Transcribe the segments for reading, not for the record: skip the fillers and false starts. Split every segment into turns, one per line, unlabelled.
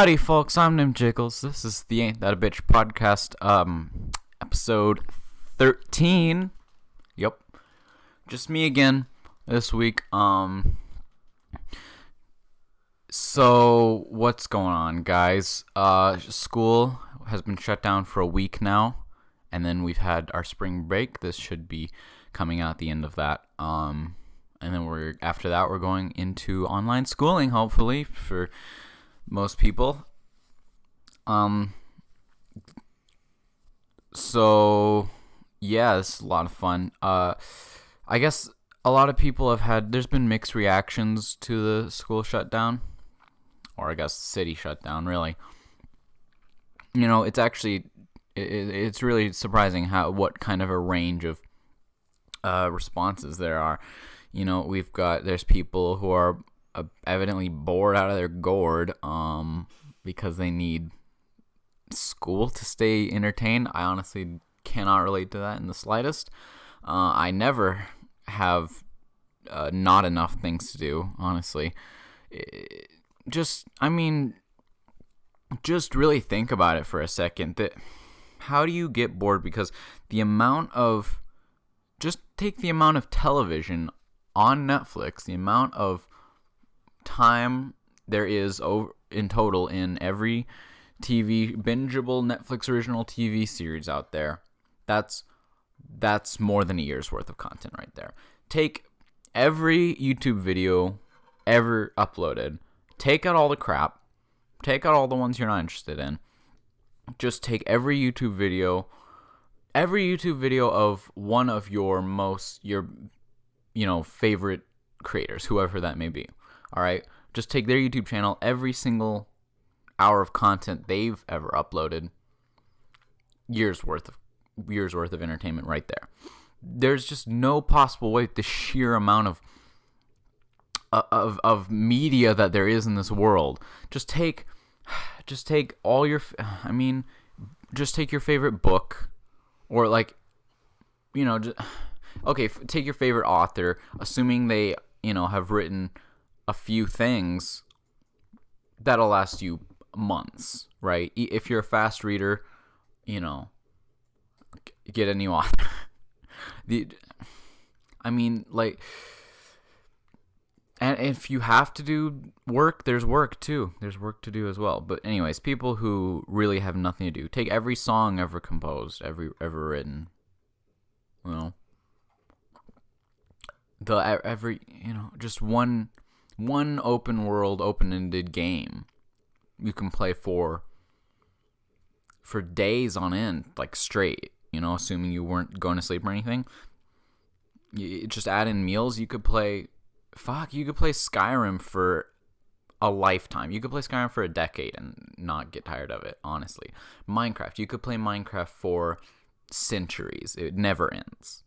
Howdy, folks. I'm Nim Jickles. This is the Ain't That a Bitch podcast, episode 13. Yep, just me again this week. So what's going on, guys? School has been shut down for a week now, and then we've had our spring break. This should be coming out at the end of that. And then after that we're going into online schooling, hopefully for most people. So yeah, it's a lot of fun. I guess a lot of people there's been mixed reactions to the school shutdown, or I guess city shutdown, really. You know, it's actually, it's really surprising what kind of a range of responses there are. You know, there's people who are evidently bored out of their gourd because they need school to stay entertained. I honestly cannot relate to that in the slightest. I never have not enough things to do, honestly. Just really think about it for a second. How do you get bored? Because just take the amount of television on Netflix, the amount of time there is in total in every bingeable Netflix original TV series out there. That's more than a year's worth of content right there. Take every YouTube video ever uploaded, take out all the crap, take out all the ones you're not interested in. Just take every YouTube video of one of your favorite creators, whoever that may be. All right, just take their YouTube channel, every single hour of content they've ever uploaded, years worth of entertainment right there. There's just no possible way, the sheer amount of media that there is in this world. Just take all your, just take your favorite book, or take your favorite author, assuming they, have written a few things that'll last you months, right? If you're a fast reader, get a new author. And if you have to do work, there's work too. There's work to do as well. But anyways, people who really have nothing to do, take every song ever composed, ever written, just one open world, open-ended game you can play for days on end, like straight, assuming you weren't going to sleep or anything. You just add in meals. You could play Skyrim for a lifetime. You could play Skyrim for a decade and not get tired of it, honestly. Minecraft, you could play Minecraft for centuries. It never ends.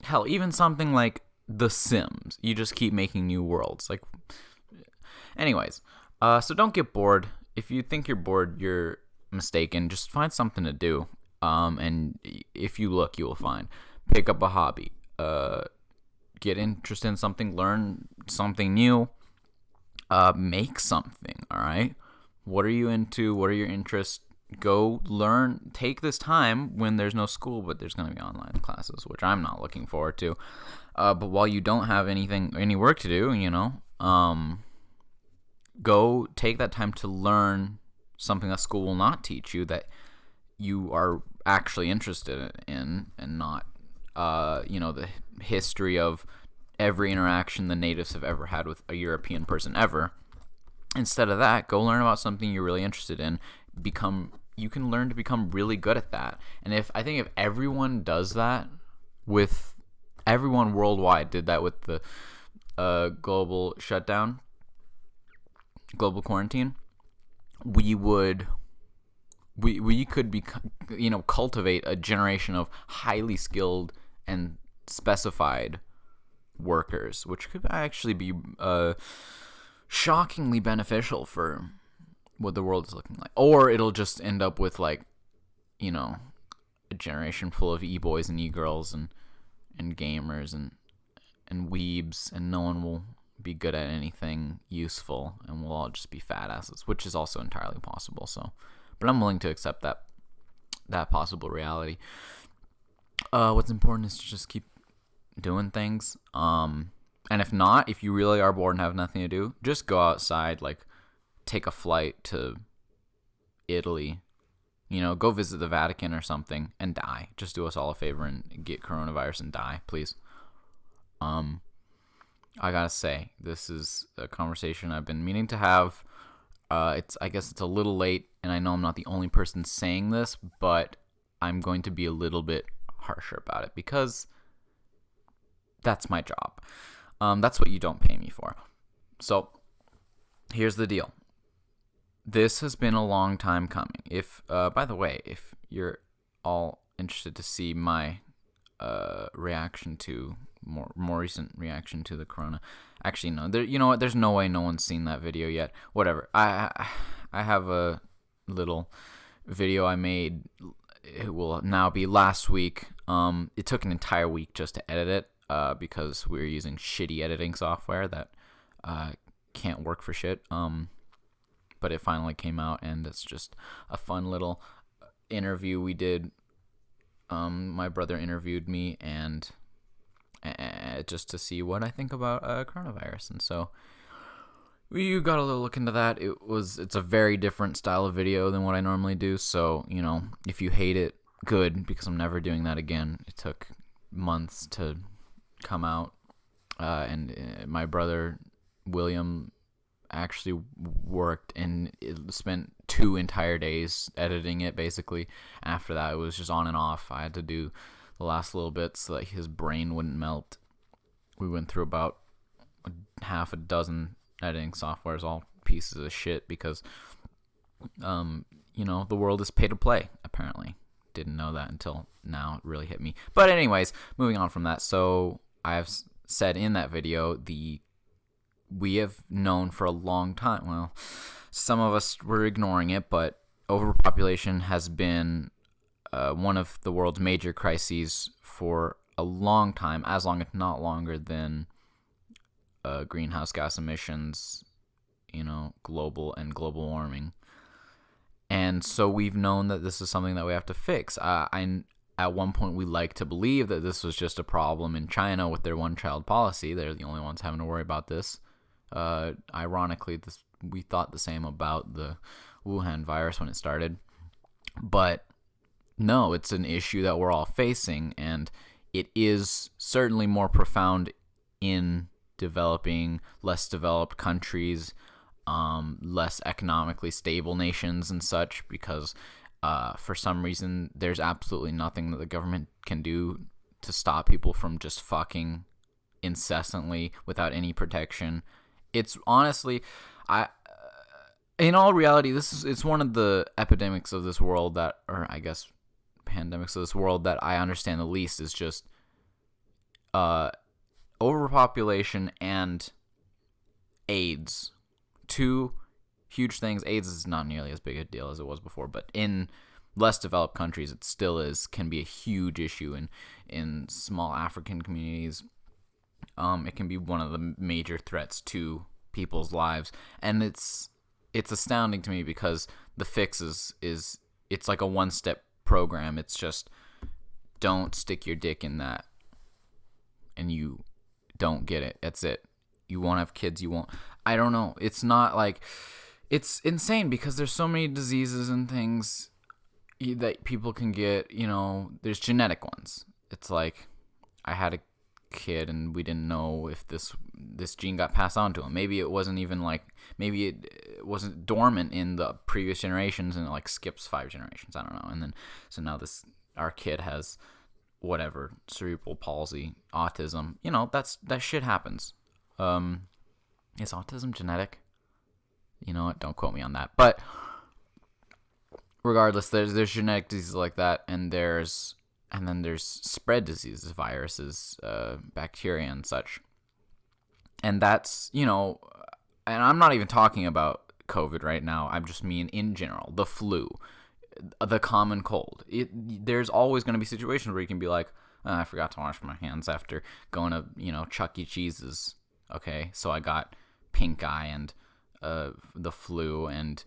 Hell, even something like The Sims. You just keep making new worlds. Anyways, so don't get bored. If you think you're bored, you're mistaken. Just find something to do. And if you look, you will find. Pick up a hobby. Get interested in something. Learn something new. Make something. All right. What are you into? What are your interests? Go learn. Take this time when there's no school, but there's going to be online classes, which I'm not looking forward to. But while you don't have any work to do, go take that time to learn something that school will not teach you, that you are actually interested in, and not, the history of every interaction the natives have ever had with a European person ever. Instead of that, go learn about something you're really interested in. You can learn to become really good at that. And if everyone does that, with everyone worldwide did that with the global shutdown, global quarantine, we could cultivate a generation of highly skilled and specified workers, which could actually be shockingly beneficial for what the world is looking like. Or it'll just end up with a generation full of e-boys and e-girls and gamers and weebs, and no one will be good at anything useful, and we'll all just be fat asses, which is also entirely possible. So, but I'm willing to accept that possible reality. What's important is to just keep doing things. And if not, if you really are bored and have nothing to do, just go outside, like take a flight to Italy, go visit the Vatican or something and die. Just do us all a favor and get coronavirus and die, please. I gotta say, this is a conversation I've been meaning to have. I guess it's a little late, and I know I'm not the only person saying this, but I'm going to be a little bit harsher about it because that's my job. That's what you don't pay me for. So here's the deal. This has been a long time coming. By the way, if you're all interested to see my reaction to more recent reaction to the corona, actually no, you know what? There's no way no one's seen that video yet. Whatever. I have a little video I made. It will now be last week. It took an entire week just to edit it because we were using shitty editing software that can't work for shit. But it finally came out, and it's just a fun little interview we did. My brother interviewed me, and just to see what I think about coronavirus, and so you got a little look into that. It's a very different style of video than what I normally do. So if you hate it, good, because I'm never doing that again. It took months to come out, and my brother William actually worked and spent 2 entire days editing it. Basically, after that, it was just on and off. I had to do the last little bits so that his brain wouldn't melt. We went through about half a dozen editing softwares, all pieces of shit, because the world is pay to play, apparently. Didn't know that until now. It really hit me. But anyways, moving on from that. So I've said in that video, we have known for a long time, well, some of us were ignoring it, but overpopulation has been one of the world's major crises for a long time, as long if not longer than greenhouse gas emissions, global warming. And so we've known that this is something that we have to fix. At one point, we like to believe that this was just a problem in China with their one-child policy. They're the only ones having to worry about this. Ironically, we thought the same about the Wuhan virus when it started. But no, it's an issue that we're all facing, and it is certainly more profound in developing, less developed countries, less economically stable nations and such, because for some reason there's absolutely nothing that the government can do to stop people from just fucking incessantly without any protection. It's honestly, in all reality, it's one of the epidemics of this world or I guess pandemics of this world that I understand the least, is just overpopulation and AIDS. 2 huge things. AIDS is not nearly as big a deal as it was before, but in less developed countries, it still can be a huge issue in small African communities. It can be one of the major threats to people's lives, and it's astounding to me because the fix is it's like a one-step program. It's just, don't stick your dick in that, and you don't get it. That's it. You won't have kids. You won't. I don't know. It's not like, it's insane because there's so many diseases and things that people can get. There's genetic ones. It's like, I had a kid and we didn't know if this gene got passed on to him. Maybe it wasn't even maybe it wasn't dormant in the previous generations and it skips 5 generations. I don't know. And then so now our kid has whatever, cerebral palsy, autism. That shit happens. Is autism genetic? You know what? Don't quote me on that. But regardless, there's genetic diseases like that, and then there's spread diseases, viruses, bacteria, and such. And that's, and I'm not even talking about COVID right now. I'm just mean in general, the flu, the common cold. There's always going to be situations where you can be like, I forgot to wash my hands after going to, Chuck E. Cheese's Okay, so I got pink eye and the flu and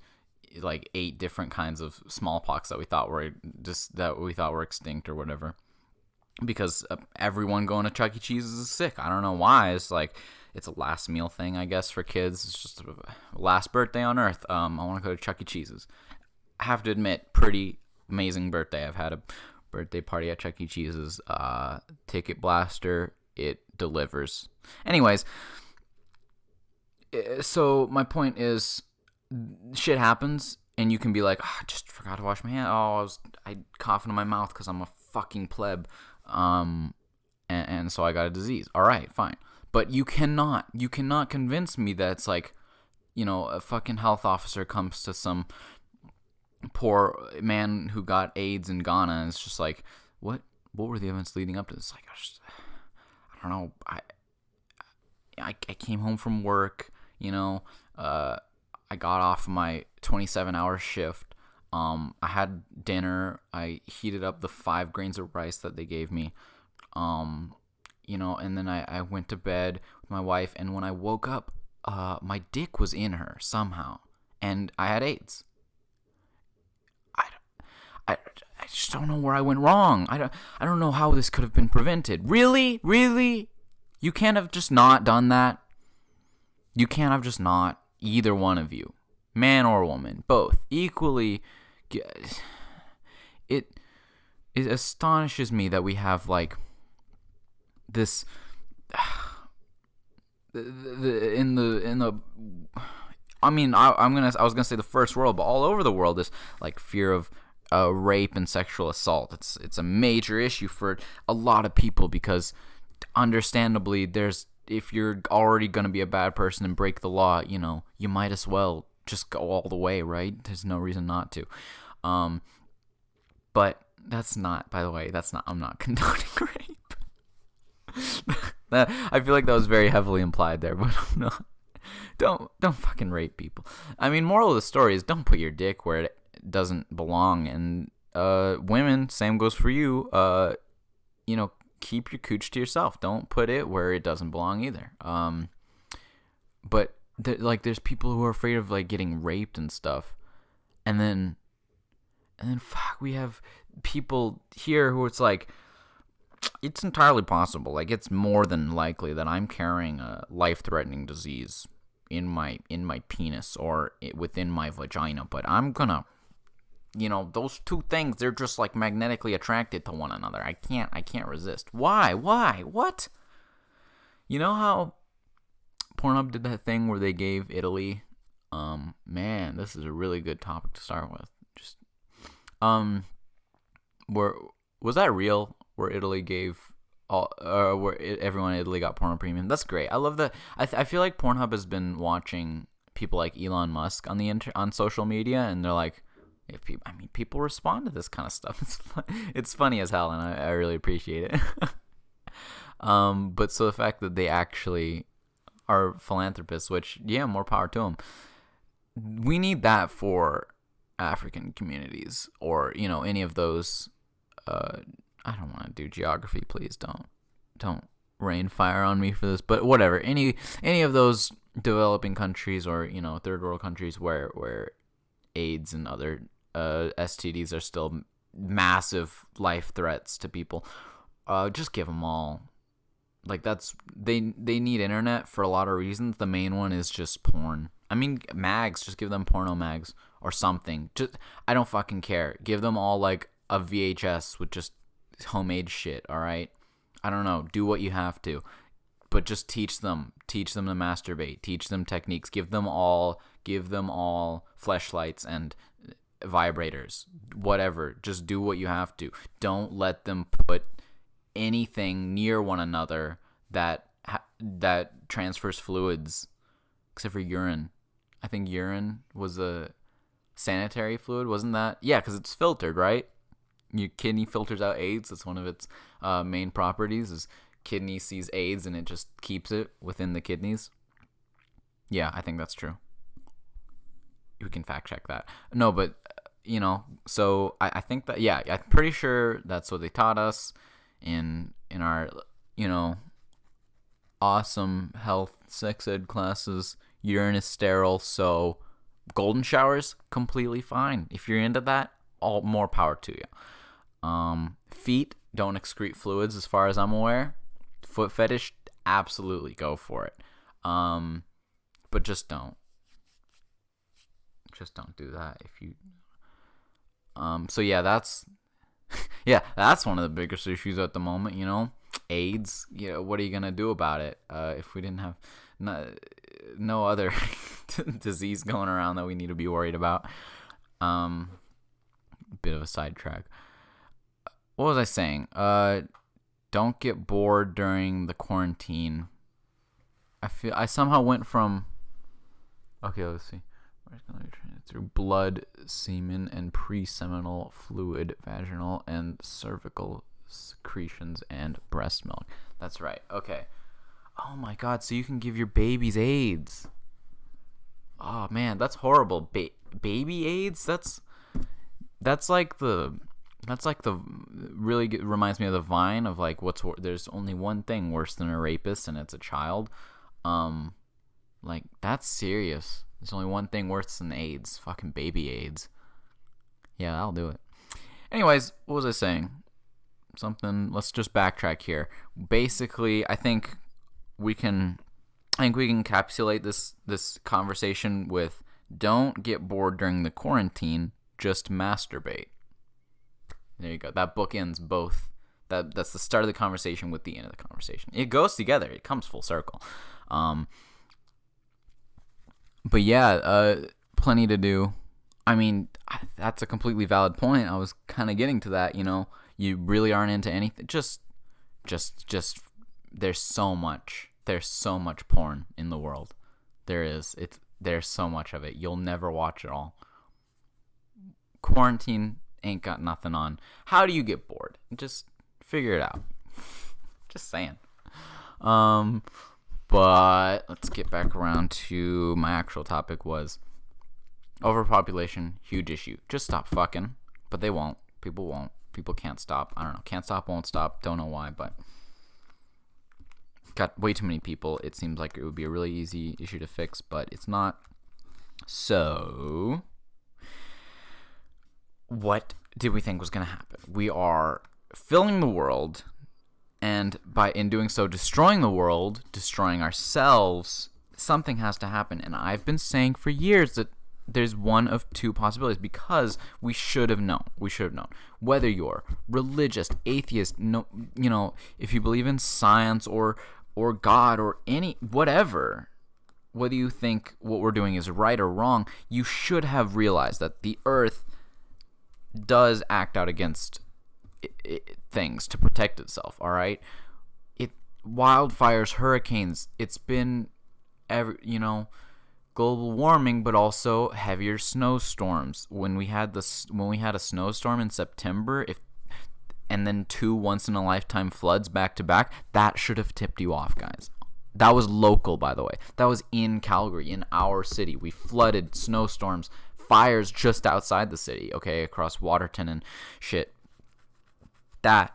like 8 different kinds of smallpox that we thought were extinct or whatever. Because everyone going to Chuck E. Cheese is sick. I don't know why. It's like it's a last meal thing, I guess, for kids. It's just a last birthday on Earth. I want to go to Chuck E. Cheese's. I have to admit, pretty amazing birthday. I've had a birthday party at Chuck E. Cheese's. Ticket Blaster, it delivers. Anyways, so my point is, shit happens, and you can be like, I just forgot to wash my hands. I coughed in my mouth because I'm a fucking pleb. And so I got a disease. All right, fine. But you cannot convince me that it's like, a fucking health officer comes to some poor man who got AIDS in Ghana and it's just like, what were the events leading up to this? Like, I don't know. I came home from work, I got off my 27-hour shift. I had dinner. I heated up the 5 grains of rice that they gave me. And then I went to bed with my wife. And when I woke up, my dick was in her somehow. And I had AIDS. I just don't know where I went wrong. I don't know how this could have been prevented. Really? You can't have just not done that? You can't have just not. Either one of you. Man or woman. Both. Equally. It astonishes me that we have like this I was gonna say the first world, but all over the world, this like fear of rape and sexual assault. It's a major issue for a lot of people because, understandably, if you're already gonna be a bad person and break the law, you might as well just go all the way, right? There's no reason not to. But that's not. By the way, I'm not condoning rape. I feel like that was very heavily implied there, but I'm not. Don't fucking rape people. I mean, moral of the story is don't put your dick where it doesn't belong. And women, same goes for you. Keep your cooch to yourself. Don't put it where it doesn't belong either. But there's people who are afraid of like getting raped and stuff, and then fuck, we have people here who it's like, it's entirely possible, like it's more than likely that I'm carrying a life-threatening disease in my penis or within my vagina, but I'm gonna, those two things, they're just like magnetically attracted to one another. I can't resist. Why? What? You know how Pornhub did that thing where they gave Italy, man, this is a really good topic to start with. Just, was that real? Where Italy gave everyone in Italy got Pornhub Premium. That's great. I love that. I feel like Pornhub has been watching people like Elon Musk on social media, and they're like, people respond to this kind of stuff. It's funny as hell, and I really appreciate it. But so the fact that they actually are philanthropists, which, yeah, more power to them. We need that for African communities or, any of those. I don't want to do geography. Please don't rain fire on me for this. But whatever. Any of those developing countries or, third world countries where AIDS and other STDs are still massive life threats to people. Just give them all. Like they need internet for a lot of reasons. The main one is just porn. I mean, mags. Just give them porno mags or something. Just I don't fucking care. Give them all like a VHS with just homemade shit. All right. I don't know. Do what you have to, but just teach them to masturbate. Teach them techniques. Give them all fleshlights and vibrators. Whatever. Just do what you have to. Don't let them put anything near one another that transfers fluids, except for urine. I think urine was a sanitary fluid, wasn't that? Yeah, because it's filtered, right? Your kidney filters out AIDS. That's one of its main properties. Is kidney sees AIDS and it just keeps it within the kidneys. Yeah, I think that's true. We can fact check that. No, but so I think that, yeah, I'm pretty sure that's what they taught us in our awesome health sex ed classes. Urine is sterile, so golden showers, completely fine. If you're into that, all more power to you. Feet don't excrete fluids as far as I'm aware. Foot fetish, absolutely go for it. But just don't do that if you so yeah, that's that's one of the biggest issues at the moment, AIDS. What are you gonna do about it if we didn't have no other disease going around that we need to be worried about? Bit of a sidetrack. What was I saying? Don't get bored during the quarantine. I somehow went from, okay, let's see, through blood, semen, and pre-seminal fluid, vaginal and cervical secretions, and breast milk. That's right. Okay. Oh my God. So you can give your babies AIDS. Oh man, that's horrible. Baby AIDS. That's like the really reminds me of the Vine of like there's only one thing worse than a rapist, and it's a child. Like that's serious. There's only one thing worse than AIDS. Fucking baby AIDS. Yeah, that'll do it. Anyways, what was I saying? Let's just backtrack here. Basically, I think we can encapsulate this conversation with: don't get bored during the quarantine, just masturbate. There you go. That bookends both. That's the start of the conversation with the end of the conversation. It goes together. It comes full circle. But yeah, plenty to do. I mean, that's a completely valid point. I was kind of getting to that. You really aren't into anything. Just. There's so much porn in the world. There's so much of it. You'll never watch it all. Quarantine ain't got nothing on. How do you get bored? Just figure it out. Just saying. But let's get back around to my actual topic was overpopulation, huge issue. Just stop fucking. But they won't. People won't. People can't stop. I don't know. Can't stop, won't stop. Don't know why, but got way too many people. It seems like it would be a really easy issue to fix, but it's not. So what did we think was going to happen? We are filling the world, and in doing so, destroying the world, destroying ourselves. Something has to happen, and I've been saying for years that there's one of two possibilities, because we should have known. Whether you're religious, atheist, if you believe in science or God or whatever, whether you think what we're doing is right or wrong, you should have realized that the Earth does act out against things to protect itself. All right, wildfires, hurricanes. It's been global warming, but also heavier snowstorms. When we had a snowstorm in September, and then 2 once-in-a-lifetime floods back to back, that should have tipped you off, guys. That was local, by the way. That was in Calgary, in our city. We flooded, snowstorms, fires just outside the city, okay, across Waterton and shit. That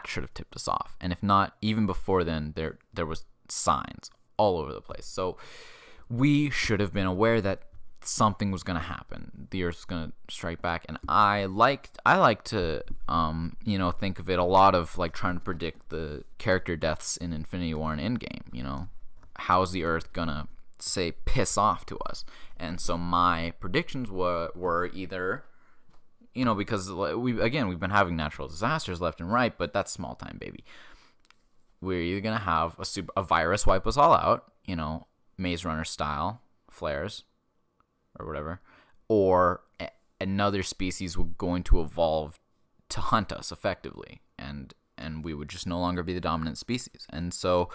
should have tipped us off. And if not, even before then, there was signs all over the place. So we should have been aware that something was going to happen. The Earth's going to strike back. And I like to think of it a lot of like trying to predict the character deaths in Infinity War and Endgame. How's the Earth going to say piss off to us? And so my predictions were either, because we've been having natural disasters left and right, but that's small time, baby. We're either going to have a virus wipe us all out, Maze Runner style flares or whatever, or another species was going to evolve to hunt us effectively, and we would just no longer be the dominant species. And so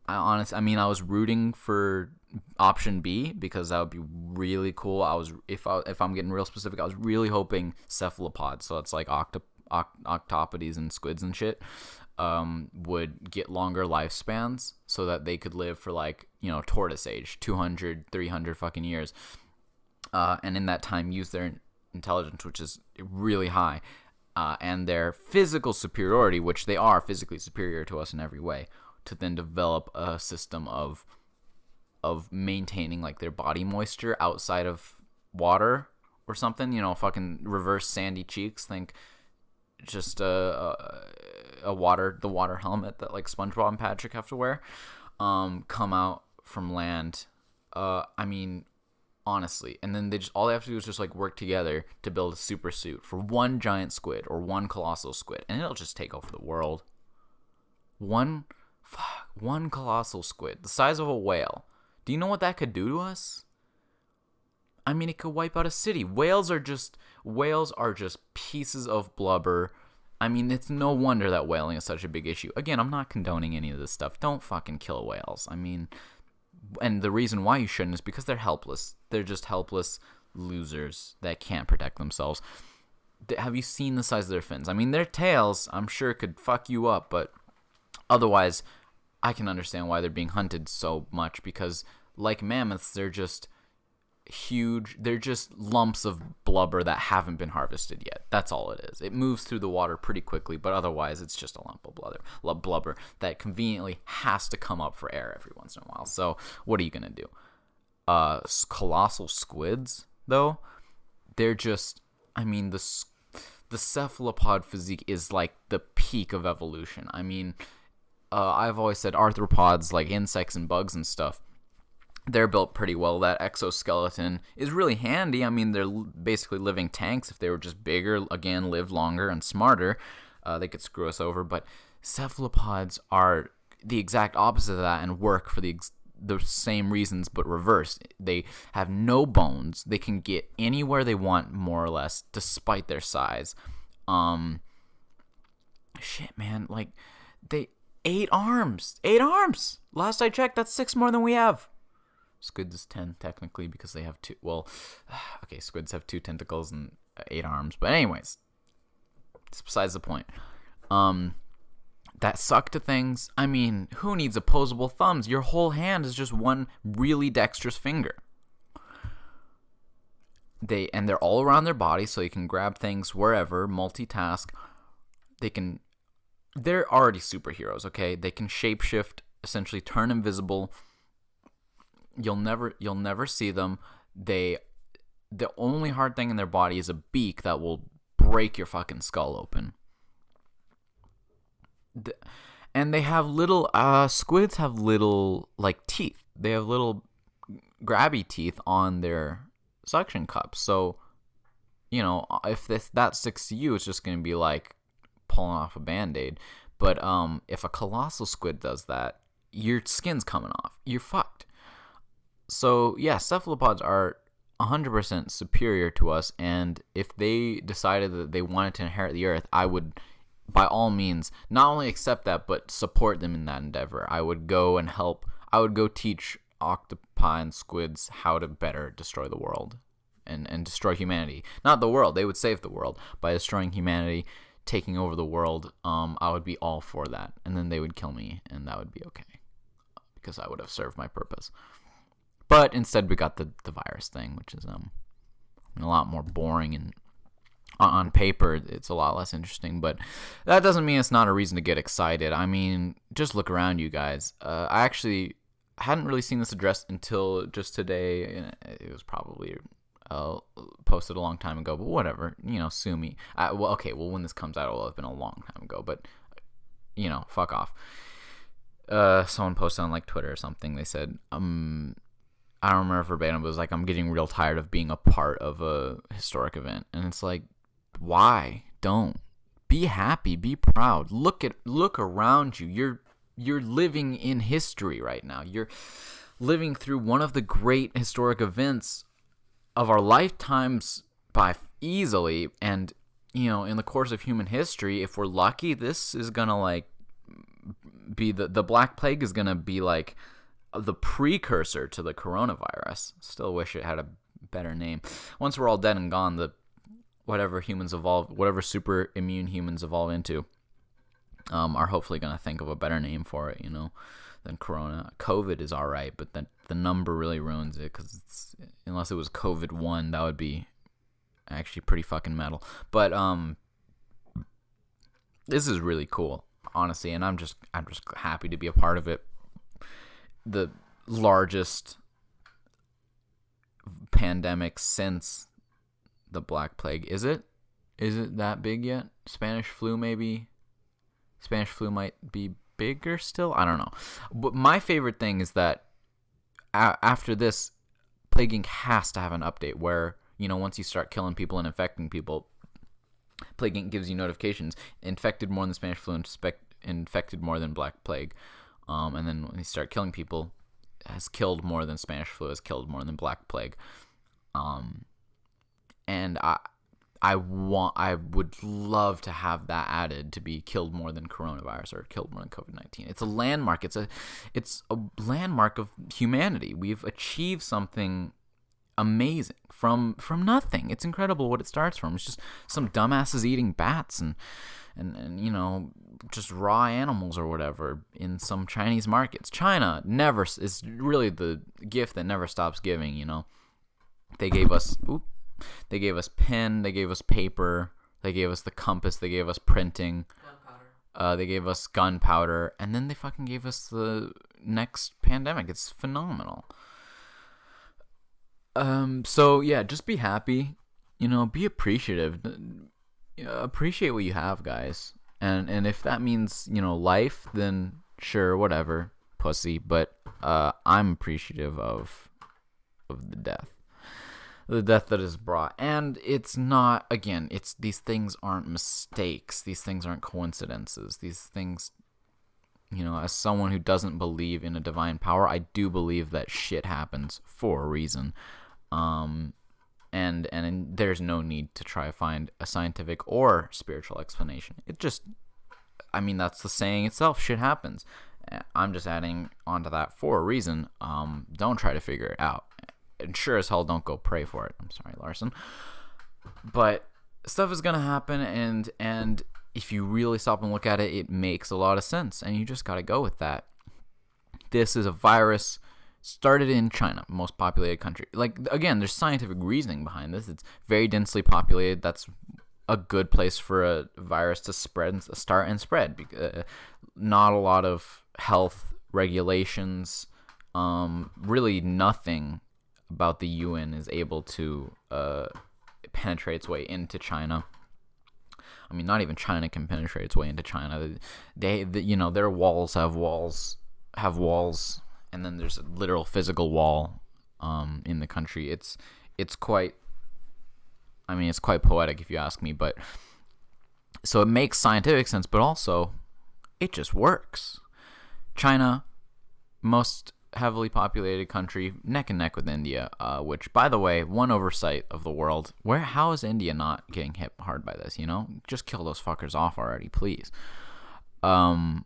I was rooting for option B, because that would be really cool. If I'm getting real specific, I was really hoping cephalopods, so it's like octopodes and squids and shit, would get longer lifespans so that they could live for tortoise age, 200, 300 fucking years, and in that time use their intelligence, which is really high, and their physical superiority, which they are physically superior to us in every way, to then develop a system of maintaining like their body moisture outside of water or something. Fucking reverse sandy cheeks. Think just the water helmet that like SpongeBob and Patrick have to wear. Come out from land. Honestly, and then all they have to do is just like work together to build a super suit for one giant squid or one colossal squid, and it'll just take over the world. One colossal squid, the size of a whale. Do you know what that could do to us? It could wipe out a city. Whales are just pieces of blubber. It's no wonder that whaling is such a big issue. Again, I'm not condoning any of this stuff. Don't fucking kill whales. And the reason why you shouldn't is because they're helpless. They're just helpless losers that can't protect themselves. Have you seen the size of their fins? Their tails, I'm sure, could fuck you up, but otherwise, I can understand why they're being hunted so much, because, like mammoths, they're just huge. They're just lumps of blubber that haven't been harvested yet. That's all it is. It moves through the water pretty quickly, but otherwise it's just a lump of blubber that conveniently has to come up for air every once in a while. So what are you gonna do? Colossal squids, though, they're just, the cephalopod physique is like the peak of evolution. I've always said arthropods, like insects and bugs and stuff, they're built pretty well. That exoskeleton is really handy. They're basically living tanks. If they were just bigger, again, lived longer and smarter, they could screw us over. But cephalopods are the exact opposite of that and work for the same reasons, but reversed. They have no bones. They can get anywhere they want, more or less, despite their size. Shit, man. Like, 8 arms. 8 arms! Last I checked, that's 6 more than we have. Squids is 10, technically, because they have 2. Well, okay, squids have 2 tentacles and 8 arms. But anyways, it's besides the point. That suck to things. Who needs opposable thumbs? Your whole hand is just one really dexterous finger. They're all around their body, so you can grab things wherever, multitask. They're already superheroes, okay? They can shapeshift, essentially turn invisible. You'll never see them. The only hard thing in their body is a beak that will break your fucking skull open. And they have little squids have little like teeth. They have little grabby teeth on their suction cups. So, if that sticks to you, it's just gonna be like pulling off a Band-Aid. But if a colossal squid does that, your skin's coming off. You're fucked. So, yeah, cephalopods are 100% superior to us, and if they decided that they wanted to inherit the earth, I would, by all means, not only accept that, but support them in that endeavor. I would go and help. I would go teach octopi and squids how to better destroy the world and destroy humanity. Not the world. They would save the world by destroying humanity, taking over the world. I would be all for that, and then they would kill me, and that would be okay, because I would have served my purpose. But instead, we got the virus thing, which is a lot more boring, and on paper, it's a lot less interesting. But that doesn't mean it's not a reason to get excited. Just look around, you guys. I actually hadn't really seen this addressed until just today. It was probably posted a long time ago, but whatever. Sue me. When this comes out, it will have been a long time ago. But fuck off. Someone posted on like Twitter or something. They said, I don't remember verbatim, but it was like, I'm getting real tired of being a part of a historic event. And it's like, why? Don't. Be happy. Be proud. Look around you. You're living in history right now. You're living through one of the great historic events of our lifetimes by easily. And, in the course of human history, if we're lucky, this is going to like be the Black Plague is going to be like the precursor to the coronavirus. Still wish it had a better name. Once we're all dead and gone, whatever super immune humans evolve into, are hopefully going to think of a better name for it, than corona. COVID is all right, but then the number really ruins it, because unless it was COVID-1, that would be actually pretty fucking metal. But this is really cool. honestly, and I'm just happy to be a part of it. The largest pandemic since the Black Plague. Is it that big yet? Spanish flu, maybe. Spanish flu might be bigger still. I don't know. But my favorite thing is that after this, Plague Inc. has to have an update where, once you start killing people and infecting people, Plague Inc. gives you notifications. Infected more than Spanish flu, infected more than Black Plague. And then when you start killing people, has killed more than Spanish flu, has killed more than Black Plague. And I would love to have that added, to be killed more than coronavirus or killed more than COVID-19. It's a landmark. It's a landmark of humanity. We've achieved something amazing from nothing. It's incredible what it starts from. It's just some dumbasses eating bats and just raw animals or whatever in some Chinese markets. China never is really the gift that never stops giving. They gave us pen, they gave us paper, they gave us the compass, they gave us printing, they gave us gunpowder, and then they fucking gave us the next pandemic. It's phenomenal. So yeah, just be happy, be appreciative, appreciate what you have, guys, and if that means life, then sure, whatever, pussy. But I'm appreciative of the death that is brought. And it's not, again, these things aren't mistakes. These things aren't coincidences. These things, as someone who doesn't believe in a divine power, I do believe that shit happens for a reason. And there's no need to try to find a scientific or spiritual explanation. It just, that's the saying itself, shit happens. I'm just adding onto that for a reason. Don't try to figure it out. And sure as hell don't go pray for it. I'm sorry, Larson. But stuff is gonna happen, and if you really stop and look at it, it makes a lot of sense, and you just gotta go with that. This is a virus started in China, most populated country. Like, again, there's scientific reasoning behind this. It's very densely populated. That's a good place for a virus to start and spread. Not a lot of health regulations. Really nothing about the UN is able to penetrate its way into China. Not even China can penetrate its way into China. Their walls have walls, and then there's a literal physical wall in the country. It's quite poetic if you ask me. But so it makes scientific sense, but also it just works. China, most heavily populated country, neck and neck with India, which, by the way, one oversight of the world. How is India not getting hit hard by this? Just kill those fuckers off already, please. I'm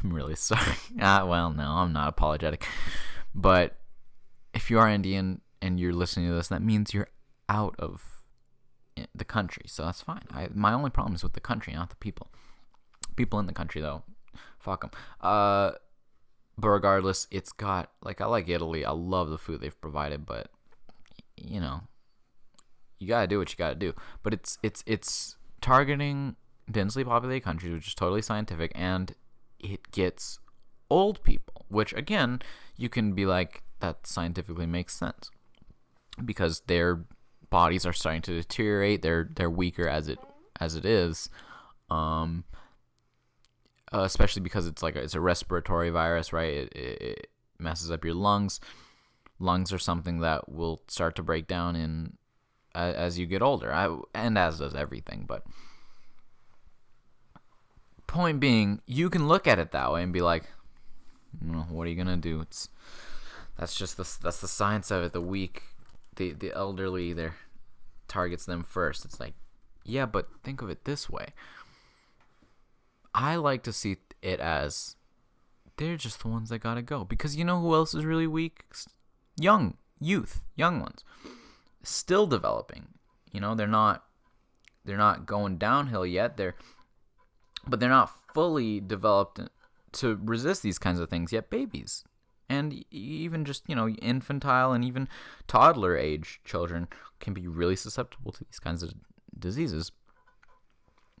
really sorry. Well, no, I'm not apologetic. But if you are Indian and you're listening to this, that means you're out of the country, so that's fine. My only problem is with the country, not the people. People in the country, though, fuck them. But regardless, it's got, I like Italy. I love the food they've provided, but you gotta do what you gotta do. But it's targeting densely populated countries, which is totally scientific, and it gets old people, which, again, you can be like, that scientifically makes sense because their bodies are starting to deteriorate. They're weaker as it is. Especially because it's a respiratory virus, right? It messes up your lungs. Lungs are something that will start to break down as you get older, and as does everything. But point being, you can look at it that way and be like, what are you gonna do? That's the science of it. The weak, the elderly, their targets them first. It's like, yeah, but think of it this way. I like to see it as they're just the ones that gotta go. Because you know who else is really weak? Young ones. Still developing. They're not going downhill yet. But they're not fully developed to resist these kinds of things yet. Babies. And even just, infantile and even toddler age children can be really susceptible to these kinds of diseases.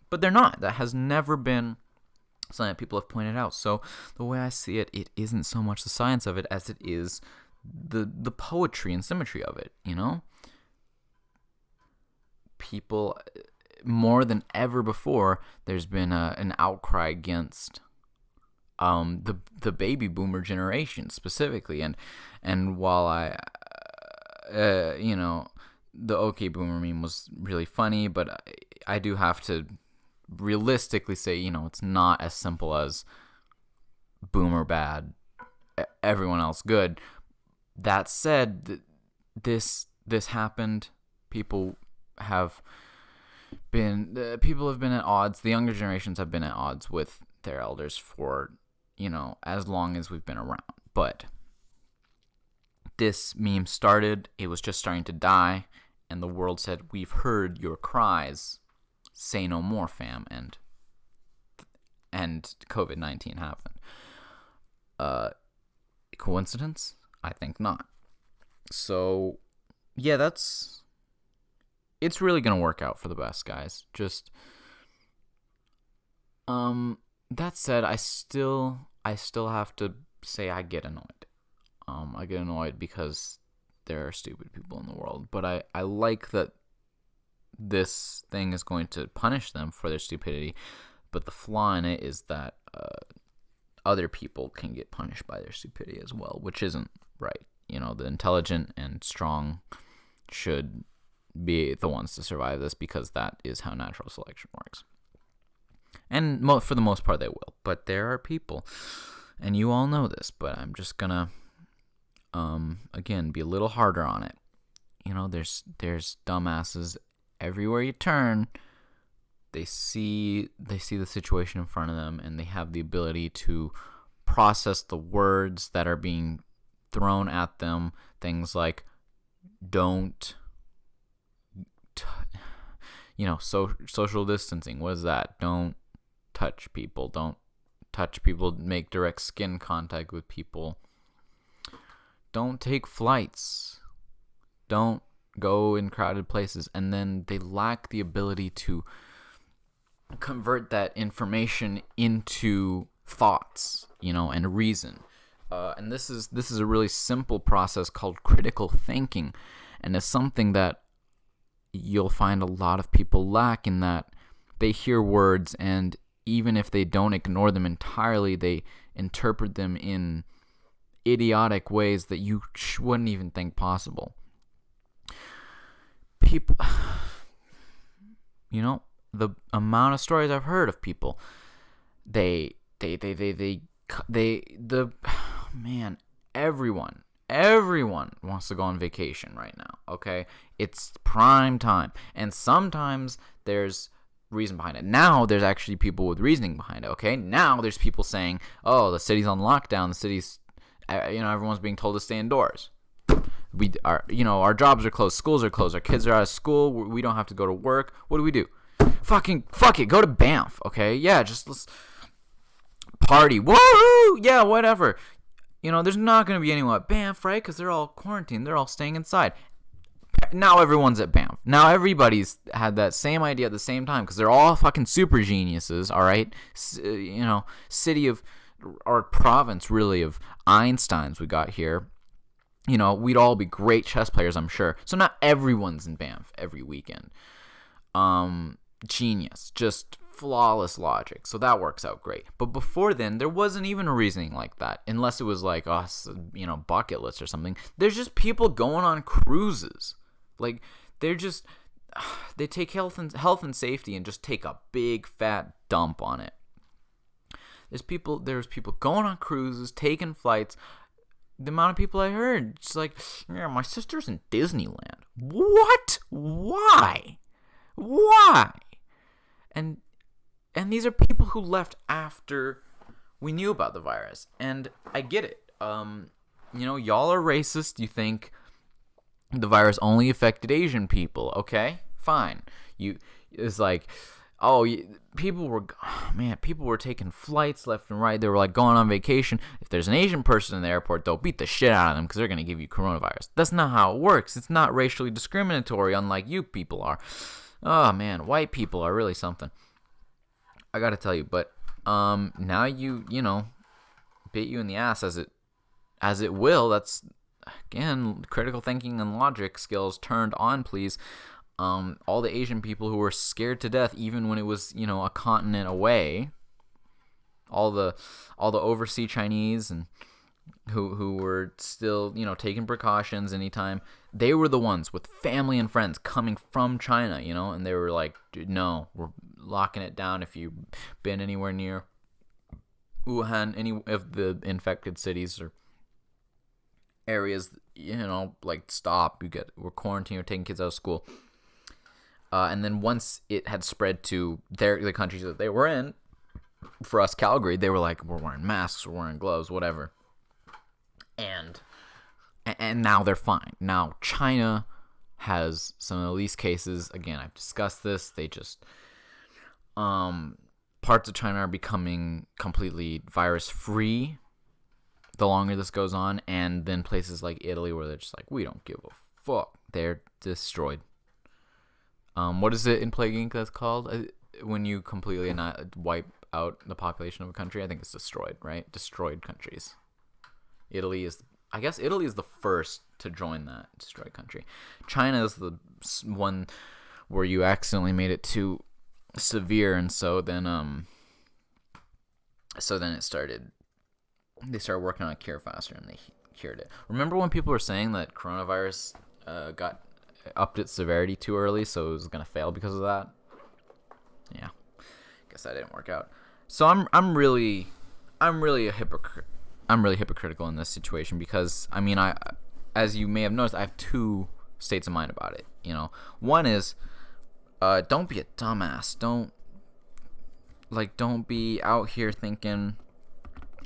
But they're not. That has never been something that people have pointed out. So the way I see it, it isn't so much the science of it as it is the poetry and symmetry of it, you know? People, more than ever before, there's been an outcry against the baby boomer generation specifically, and while you know, the OK Boomer meme was really funny, but I do have to realistically say, you know, it's not as simple as boomer bad, everyone else good. That said, this happened. People have been at odds. The younger generations have been at odds with their elders for, you know, as long as we've been around. But this meme started, it was just starting to die, and the world said, "We've heard your cries. Say no more, fam." And COVID-19 happened. Coincidence? I think not. So, yeah, it's really gonna work out for the best, guys. Just, that said, I still have to say I get annoyed. I get annoyed because there are stupid people in the world, but I like that this thing is going to punish them for their stupidity, but the flaw in it is that other people can get punished by their stupidity as well, which isn't right. You know, the intelligent and strong should be the ones to survive this, because that is how natural selection works. And for the most part, they will. But there are people, and you all know this, but I'm just gonna, again, be a little harder on it. You know, there's dumbasses everywhere you turn. They see the situation in front of them, and they have the ability to process the words that are being thrown at them. Things like, don't, you know, social distancing. What is that? Don't touch people. Don't touch people. Make direct skin contact with people. Don't take flights. Don't go in crowded places. And then they lack the ability to convert that information into thoughts, you know, and reason. And this is a really simple process called critical thinking, and it's something that you'll find a lot of people lack, in that they hear words, and even if they don't ignore them entirely, they interpret them in idiotic ways that you wouldn't even think possible. People, you know, the amount of stories I've heard of people, man, everyone wants to go on vacation right now, okay? It's prime time. And sometimes there's reason behind it. Now there's actually people with reasoning behind it, okay? Now there's people saying, oh, the city's on lockdown, the city's, you know, everyone's being told to stay indoors. Our jobs are closed, schools are closed, our kids are out of school, we don't have to go to work. What do? Fuck it, go to Banff, okay? Yeah, let's party. Woo! Yeah, whatever. You know, there's not going to be anyone at Banff, right? Because they're all quarantined. They're all staying inside. Now everyone's at Banff. Now everybody's had that same idea at the same time, because they're all fucking super geniuses, all right? You know, city of, or province, really, of Einsteins we got here. You know, we'd all be great chess players, I'm sure. So not everyone's in Banff every weekend. Genius. Just flawless logic. So that works out great. But before then, there wasn't even a reasoning like that, unless it was like, you know, bucket list or something. There's just people going on cruises. Like, they take health and safety and just take a big fat dump on it. There's people going on cruises, taking flights. The amount of people I heard, it's like, yeah, my sister's in Disneyland. What? Why? And these are people who left after we knew about the virus. And I get it. You know, y'all are racist. You think the virus only affected Asian people. Okay, fine. It's like, people were taking flights left and right. They were like going on vacation. If there's an Asian person in the airport, they'll beat the shit out of them because they're going to give you coronavirus. That's not how it works. It's not racially discriminatory, unlike you people are. Oh man, white people are really something. I gotta tell you, but now you know, bit you in the ass as it will. That's again critical thinking and logic skills turned on, please. All the Asian people who were scared to death, even when it was, you know, a continent away. All the overseas Chinese and who were still, you know, taking precautions anytime. They were the ones with family and friends coming from China, you know, and they were like, no, we're locking it down. If you've been anywhere near Wuhan, any of the infected cities or areas, you know, like stop. We're quarantined or taking kids out of school. And then once it had spread to the countries that they were in, for us, Calgary, they were like, we're wearing masks, we're wearing gloves, whatever. And now they're fine. Now China has some of the least cases. Again, I've discussed this. They just parts of China are becoming completely virus free the longer this goes on, and then places like Italy where they're just like, we don't give a fuck. They're destroyed. What is it in Plague Inc. that's called? When you completely wipe out the population of a country, I think it's destroyed, right? Destroyed countries. Italy is the first to join that destroyed country. China is the one where you accidentally made it too severe, and so then they started working on a cure faster, and they cured it. Remember when people were saying that coronavirus got upped its severity too early, so it was gonna fail because of that? Yeah, guess that didn't work out. So I'm really a hypocrite. I'm really hypocritical in this situation because, I mean, as you may have noticed, I have two states of mind about it. You know, one is, don't be a dumbass. Don't be out here thinking,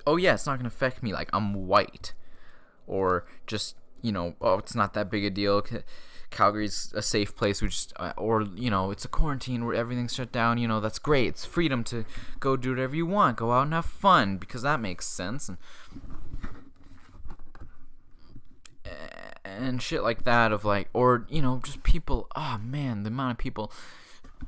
oh yeah, it's not gonna affect me. Like, I'm white, or just, you know, oh, it's not that big a deal. Calgary's a safe place, or, you know, it's a quarantine where everything's shut down. You know, that's great. It's freedom to go do whatever you want, go out and have fun, because that makes sense, and shit like that. Of like, or, you know, just people. Oh man, the amount of people.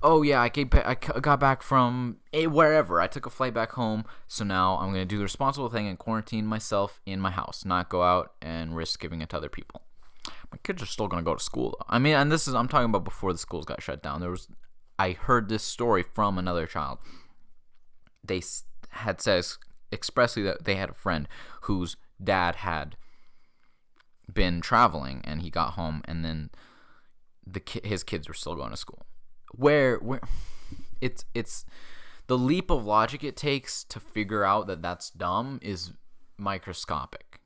Oh yeah, I got back from wherever. I took a flight back home, so now I'm gonna do the responsible thing and quarantine myself in my house, not go out and risk giving it to other people. My kids are still gonna go to school though. I mean, and I'm talking about before the schools got shut down. I heard this story from another child. They had said expressly that they had a friend whose dad had been traveling, and he got home, and then his kids were still going to school. Where it's the leap of logic it takes to figure out that that's dumb is microscopic.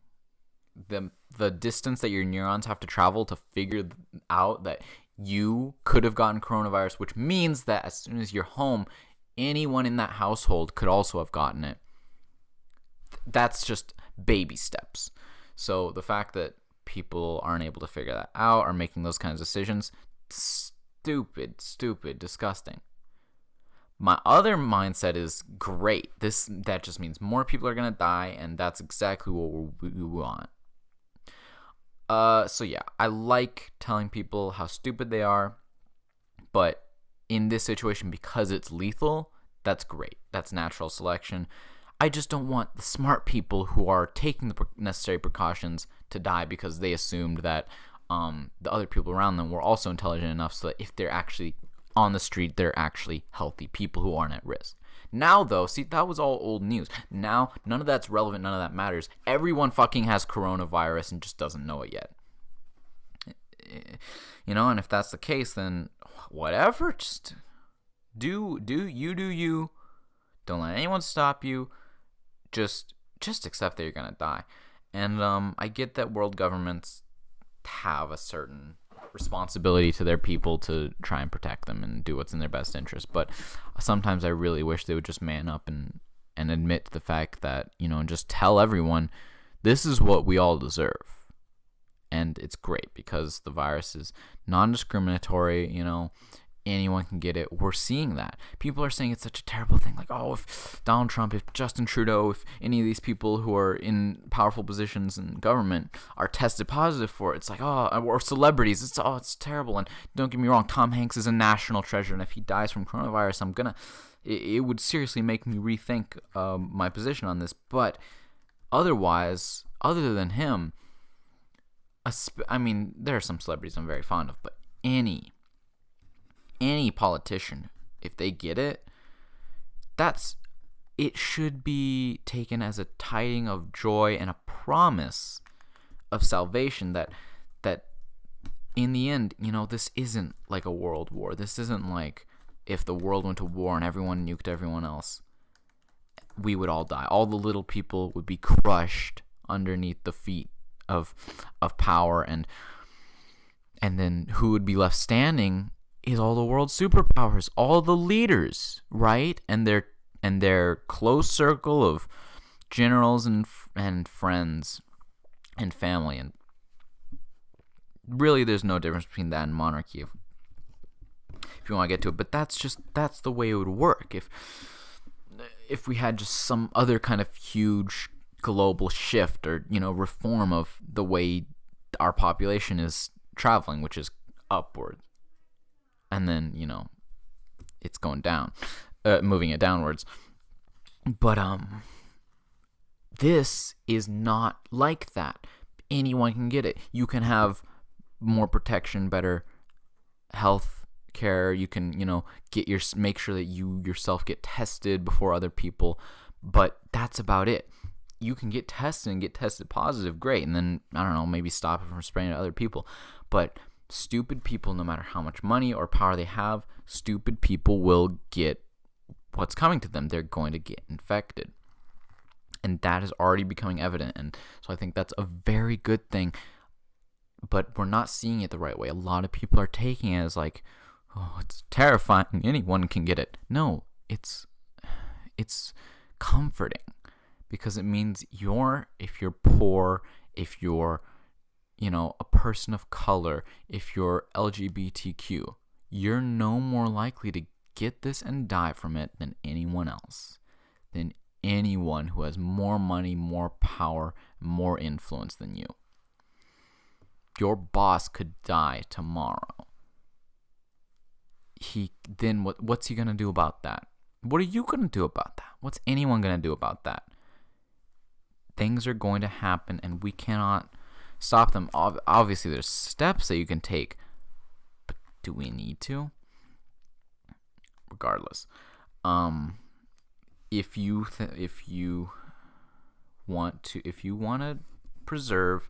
The distance that your neurons have to travel to figure out that you could have gotten coronavirus, which means that as soon as you're home, anyone in that household could also have gotten it. That's just baby steps. So the fact that people aren't able to figure that out, are making those kinds of decisions, stupid, disgusting. My other mindset is great. That just means more people are gonna die, and that's exactly what we want. So yeah, I like telling people how stupid they are, but in this situation, because it's lethal, that's great. That's natural selection. I just don't want the smart people who are taking the necessary precautions to die because they assumed that the other people around them were also intelligent enough so that if they're actually on the street, they're actually healthy people who aren't at risk. Now, though, see, that was all old news. Now, none of that's relevant. None of that matters. Everyone fucking has coronavirus and just doesn't know it yet. You know, and if that's the case, then whatever. Just do you. Don't let anyone stop you. Just accept that you're gonna die. And I get that world governments have a certain responsibility to their people to try and protect them and do what's in their best interest, but sometimes I really wish they would just man up and admit to the fact that, you know, and just tell everyone this is what we all deserve. And it's great because the virus is non-discriminatory, you know, anyone can get it. We're seeing that. People are saying it's such a terrible thing. Like, oh, if Donald Trump, if Justin Trudeau, if any of these people who are in powerful positions in government are tested positive for it, it's like, oh, or celebrities, it's terrible. And don't get me wrong, Tom Hanks is a national treasure, and if he dies from coronavirus, it would seriously make me rethink my position on this. But otherwise, other than him, there are some celebrities I'm very fond of, but any politician, if they get it, it should be taken as a tiding of joy and a promise of salvation that in the end, this isn't like a world war. This isn't like if the world went to war and everyone nuked everyone else. We would all die. All the little people would be crushed underneath the feet of power, and then who would be left standing is all the world's superpowers, all the leaders, right? And their close circle of generals and friends and family. And really, there's no difference between that and monarchy, if you want to get to it. But that's the way it would work. If we had just some other kind of huge global shift or reform of the way our population is traveling, which is upward, and then it's going down, moving it downwards. But this is not like that. Anyone can get it. You can have more protection, better health care. You can make sure that you yourself get tested before other people, but that's about it. You can get tested and get tested positive, great, and then, I don't know, maybe stop it from spreading to other people. But stupid people, no matter how much money or power they have, stupid people will get what's coming to them. They're going to get infected. And that is already becoming evident. And so I think that's a very good thing. But we're not seeing it the right way. A lot of people are taking it as like, oh, it's terrifying. Anyone can get it. No, it's comforting. Because it means if you're poor, if you're, a person of color, if you're LGBTQ, you're no more likely to get this and die from it than anyone else, than anyone who has more money, more power, more influence than you. Your boss could die tomorrow. What's he gonna do about that? What are you gonna do about that? What's anyone gonna do about that? Things are going to happen, and we cannot stop them. Obviously, there's steps that you can take, but do we need to? Regardless, if you want to preserve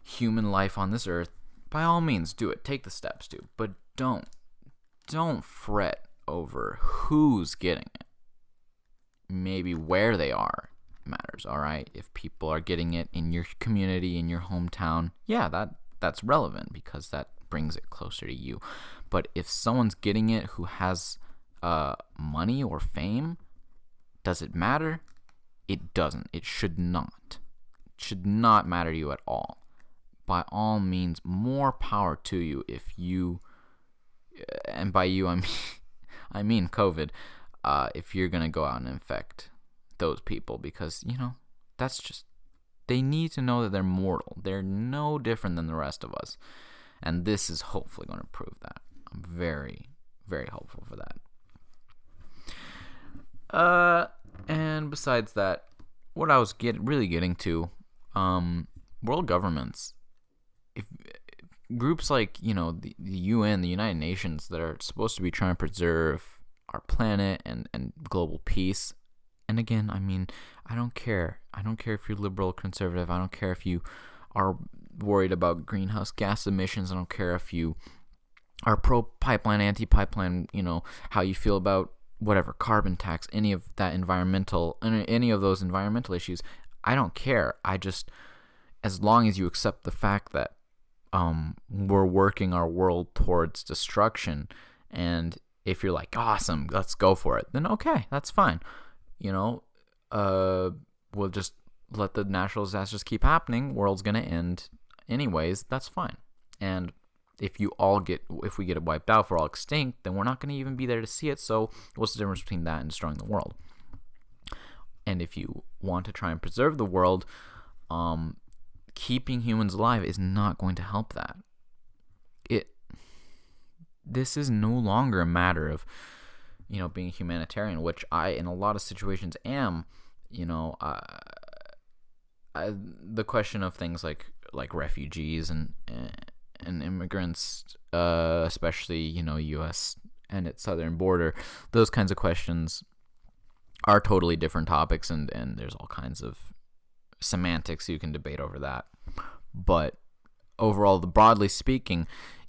human life on this earth, by all means, do it. Take the steps, but don't fret over who's getting it. Maybe where they are matters, all right? If people are getting it in your community, in your hometown, yeah, that's relevant because that brings it closer to you. But if someone's getting it who has money or fame, does it matter? It doesn't. It should not. It should not matter to you at all. By all means, more power to you if you, and by you I mean COVID, if you're gonna go out and infect those people, because that's just, they need to know that they're mortal. They're no different than the rest of us, and this is hopefully going to prove that. I'm very, very hopeful for that. And besides that, what I was really getting to, world governments, if groups like the UN, the United Nations, that are supposed to be trying to preserve our planet and global peace. And again, I don't care. I don't care if you're liberal or conservative. I don't care if you are worried about greenhouse gas emissions. I don't care if you are pro-pipeline, anti-pipeline, how you feel about whatever, carbon tax, any of those environmental issues. I don't care. As long as you accept the fact that we're working our world towards destruction, and if you're like, awesome, let's go for it, then okay, that's fine. We'll just let the natural disasters keep happening. World's gonna end anyways. That's fine. And if we get it wiped out, if we're all extinct, then we're not going to even be there to see it. So what's the difference between that and destroying the world? And if you want to try and preserve the world, keeping humans alive is not going to help that. This is no longer a matter of, being a humanitarian, which I, in a lot of situations, am. The question of things like refugees and immigrants, especially U.S. and its southern border, those kinds of questions are totally different topics, and there's all kinds of semantics you can debate over that. But overall, broadly speaking,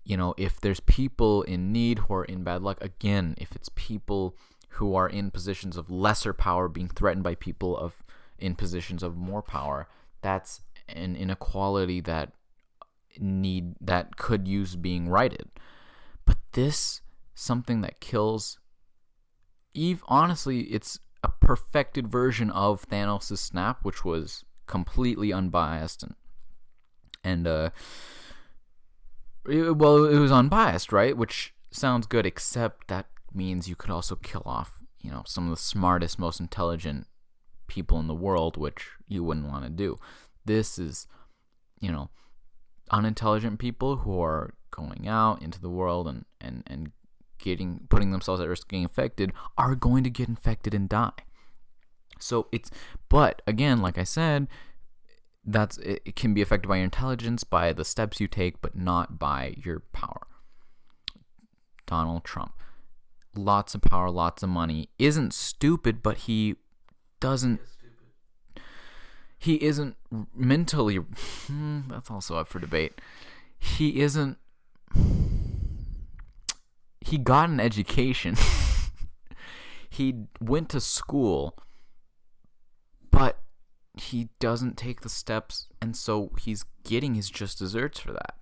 if there's people in need who are in bad luck, again, if it's people who are in positions of lesser power being threatened by people in positions of more power, that's an inequality that could use being righted. But this, something that kills Eve, honestly, it's a perfected version of Thanos' snap, which was completely unbiased and it was unbiased, right? Which sounds good, except that means you could also kill off, some of the smartest, most intelligent people in the world, which you wouldn't want to do. This is, unintelligent people who are going out into the world and putting themselves at risk of getting infected are going to get infected and die. So but again, like I said, it can be affected by your intelligence, by the steps you take, but not by your power. Donald Trump, lots of power, lots of money, isn't stupid, but he isn't mentally. That's also up for debate. He got an education. He went to school, but he doesn't take the steps, and so he's getting his just desserts for that.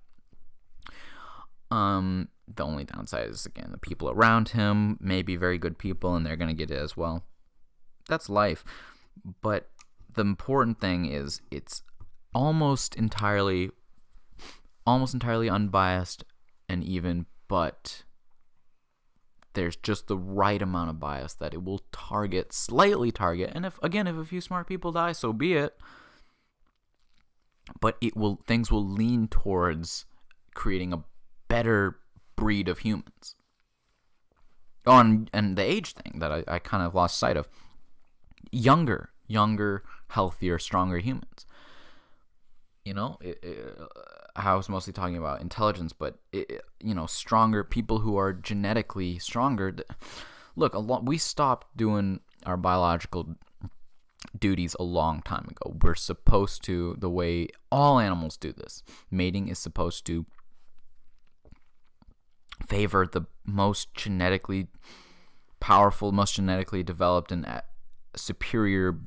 The only downside is, again, the people around him may be very good people, and they're going to get it as well. That's life. But the important thing is it's almost entirely unbiased and even, but there's just the right amount of bias that it will slightly target. And if a few smart people die, so be it. But things will lean towards creating a better breed of humans. And the age thing that I kind of lost sight of. Younger, healthier, stronger humans. I was mostly talking about intelligence, but stronger people who are genetically stronger. Look, we stopped doing our biological duties a long time ago. We're supposed to, the way all animals do this, mating is supposed to favor the most genetically powerful, most genetically developed, and superior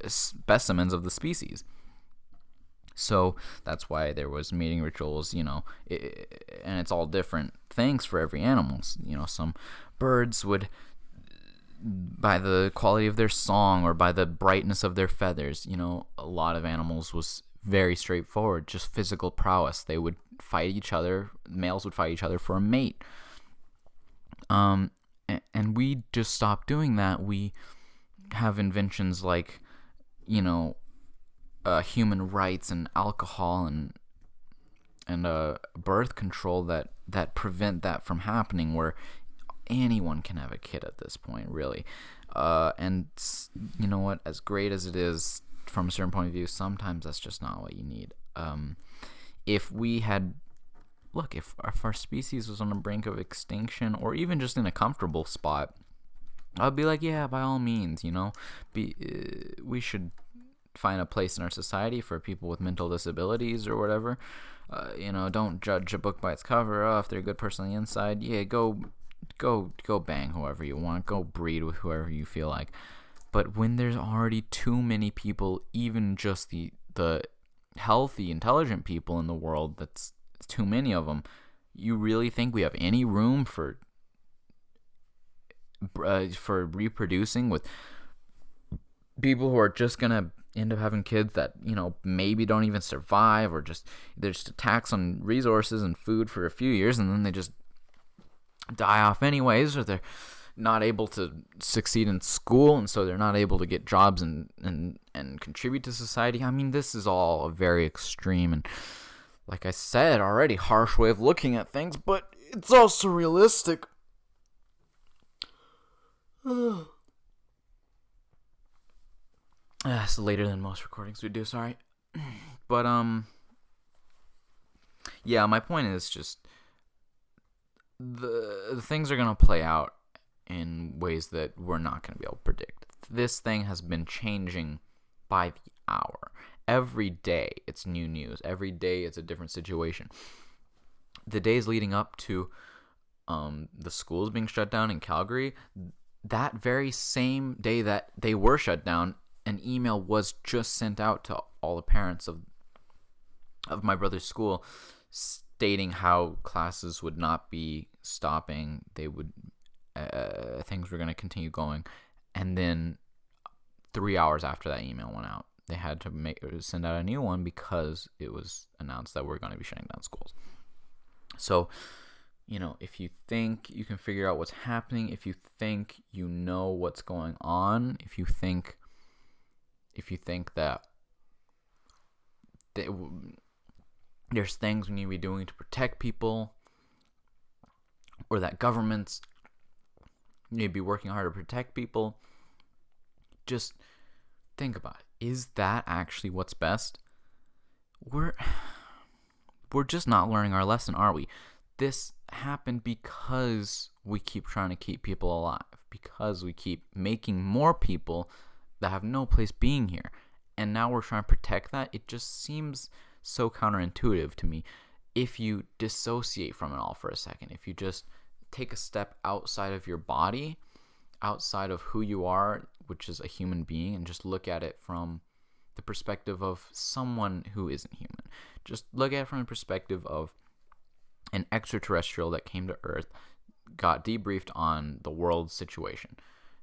specimens of the species. So that's why there was mating rituals, and it's all different things for every animal. Some birds would, by the quality of their song or by the brightness of their feathers, a lot of animals was very straightforward, just physical prowess. They would fight each other, males would fight each other for a mate. And we just stopped doing that. We have inventions like, human rights and alcohol and birth control that prevent that from happening, where anyone can have a kid at this point, really. And you know what? As great as it is from a certain point of view, sometimes that's just not what you need. If our species was on the brink of extinction, or even just in a comfortable spot, I'd be like, yeah, by all means, we should find a place in our society for people with mental disabilities or whatever. Don't judge a book by its cover. If they're a good person on the inside, yeah, go bang whoever you want. Go breed with whoever you feel like. But when there's already too many people, even just the healthy, intelligent people in the world, that's too many of them, you really think we have any room for reproducing with people who are just gonna end up having kids that, maybe don't even survive, or just there's just a tax on resources and food for a few years, and then they just die off anyways, or they're not able to succeed in school, and so they're not able to get jobs and contribute to society. I mean, this is all a very extreme and, like I said already, harsh way of looking at things, but it's also realistic. It's later than most recordings we do, sorry. But, yeah, my point is just the things are going to play out in ways that we're not going to be able to predict. This thing has been changing by the hour. Every day it's new news. Every day it's a different situation. The days leading up to the schools being shut down in Calgary, that very same day that they were shut down, an email was just sent out to all the parents of my brother's school stating how classes would not be stopping. They would things were going to continue going. And then 3 hours after that email went out, they had to send out a new one because it was announced that we're going to be shutting down schools. So, if you think you can figure out what's happening, if you think you know what's going on, if you think that there's things we need to be doing to protect people, or that governments need to be working hard to protect people, just think about it. Is that actually what's best? We're just not learning our lesson, are we? This happened because we keep trying to keep people alive, because we keep making more people that have no place being here, and now we're trying to protect that. It just seems so counterintuitive to me. If you dissociate from it all for a second, if you just take a step outside of your body, outside of who you are, which is a human being, and just look at it from the perspective of someone who isn't human. Just look at it from the perspective of an extraterrestrial that came to Earth, got debriefed on the world situation.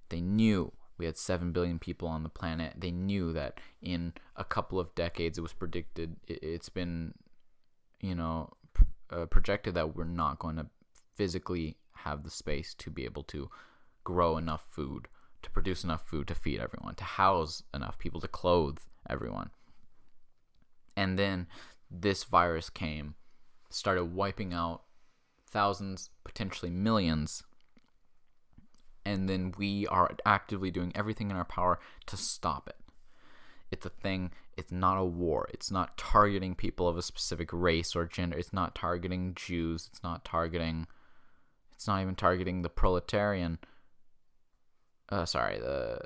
They knew we had 7 billion people on the planet. They knew that in a couple of decades, it was predicted, it's been, projected that we're not going to physically have the space to be able to grow enough food, to produce enough food to feed everyone, to house enough people, to clothe everyone. And then this virus came, started wiping out thousands, potentially millions, and then we are actively doing everything in our power to stop it. It's a thing. It's not a war. It's not targeting people of a specific race or gender. It's not targeting Jews. It's not even targeting the proletarian. The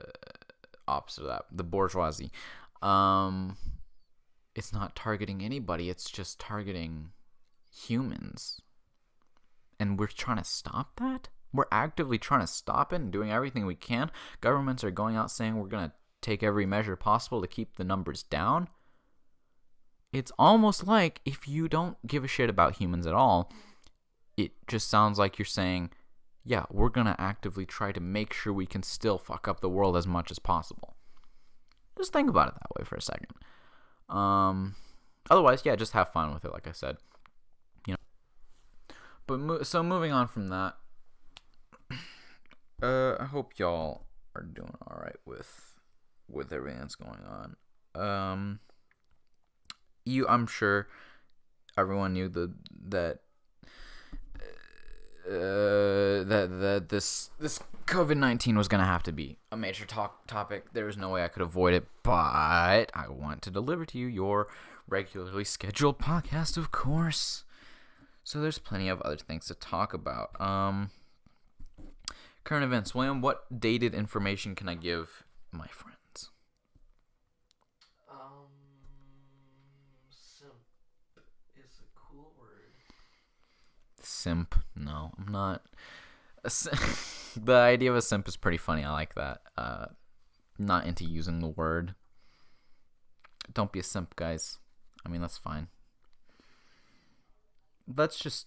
opposite of that, the bourgeoisie. It's not targeting anybody. It's just targeting humans. And we're trying to stop that? We're actively trying to stop it and doing everything we can. Governments are going out saying we're going to take every measure possible to keep the numbers down. It's almost like if you don't give a shit about humans at all, it just sounds like you're saying, yeah, we're going to actively try to make sure we can still fuck up the world as much as possible. Just think about it that way for a second. Otherwise, yeah, just have fun with it, like I said. But so moving on from that, I hope y'all are doing all right with everything that's going on. I'm sure everyone knew that this COVID-19 was gonna have to be a major topic. There was no way I could avoid it, but I want to deliver to you your regularly scheduled podcast, of course. So there's plenty of other things to talk about. Current events. William, what dated information can I give my friends?
Simp is a cool word.
Simp? No, I'm not. The idea of a simp is pretty funny. I like that. Not into using the word. Don't be a simp, guys. I mean, that's fine. Let's just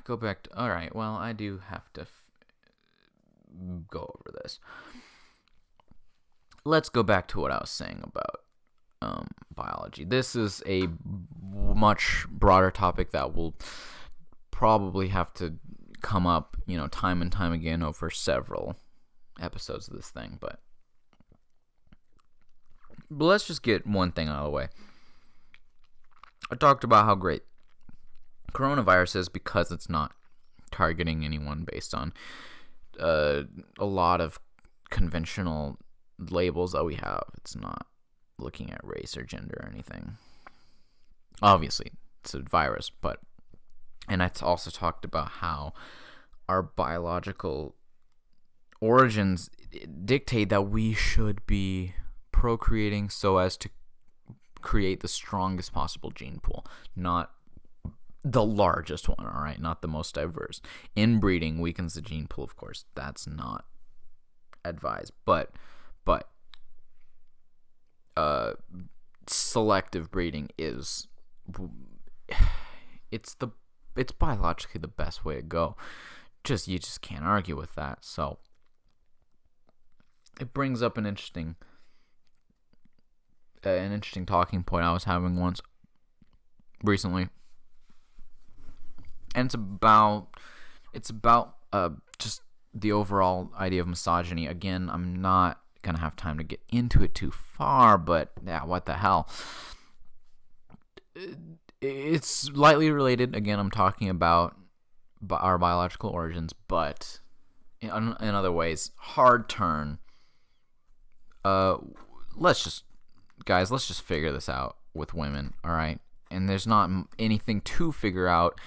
go back to... Alright, well, I do have to go over this. let's go back to what I was saying about biology. This is a much broader topic that will probably have to come up, time and time again over several episodes of this thing. But let's just get one thing out of the way. I talked about how great coronavirus is because it's not targeting anyone based on a lot of conventional labels that we have. It's not looking at race or gender or anything. Obviously, it's a virus, and I also talked about how our biological origins dictate that we should be procreating so as to create the strongest possible gene pool, not the largest one, all right? Not the most diverse. Inbreeding weakens the gene pool, of course. That's not advised, but selective breeding is it's biologically the best way to go. You just can't argue with that. So it brings up an interesting talking point I was having once recently, and it's about just the overall idea of misogyny. Again, I'm not gonna have time to get into it too far, but yeah, what the hell. It's lightly related. Again, I'm talking about our biological origins, but in other ways, hard turn. Let's just figure this out with women, all right? And there's not anything to figure out,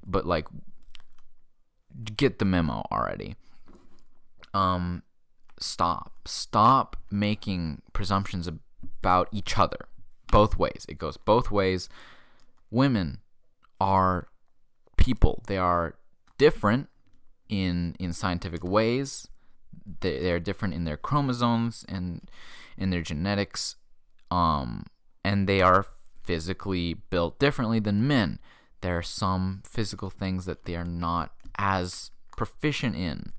but like, get the memo already. Stop making presumptions about each other. Both ways. It goes both ways. Women are people. They are different in scientific ways. They're different in their chromosomes and in their genetics. And they are physically built differently than men. There are some physical things that they are not as proficient in.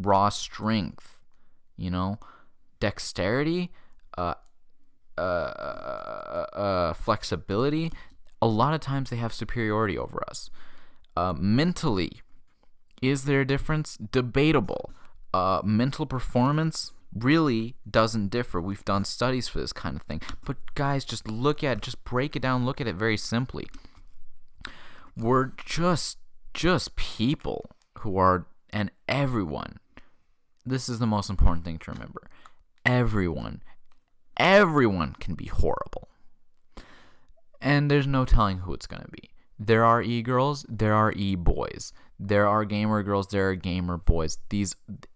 Raw strength, dexterity, flexibility. A lot of times they have superiority over us. Mentally, is there a difference? Debatable. Mental performance really doesn't differ. We've done studies for this kind of thing. But guys, just break it down, look at it very simply. We're just people who are, and everyone, this is the most important thing to remember. Everyone can be horrible. And there's no telling who it's going to be. There are e-girls, there are e-boys. There are gamer girls, there are gamer boys.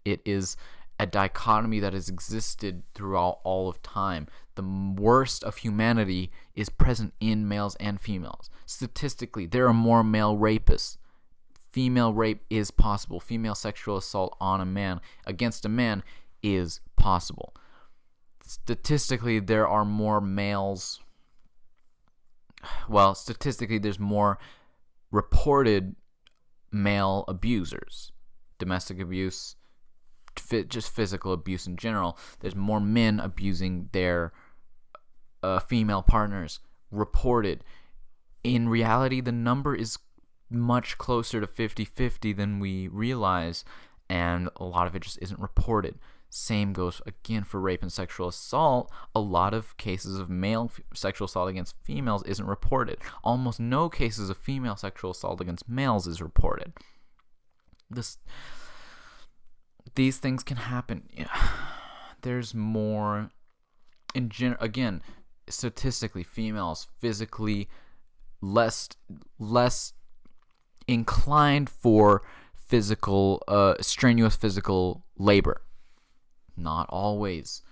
It is a dichotomy that has existed throughout all of time. The worst of humanity is present in males and females. Statistically, there are more male rapists. Female rape is possible. Female sexual assault on a man against a man is possible. Statistically, there are more males. Well, statistically, there's more reported male abusers. Domestic abuse, just physical abuse in general. There's more men abusing their female partners reported. In reality, the number is much closer to 50-50 than we realize, and a lot of it just isn't reported. Same goes again for rape and sexual assault. A lot of cases of male sexual assault against females isn't reported. Almost no cases of female sexual assault against males is reported. These things can happen. There's more. Again, statistically, females physically less inclined for strenuous physical labor. Not always.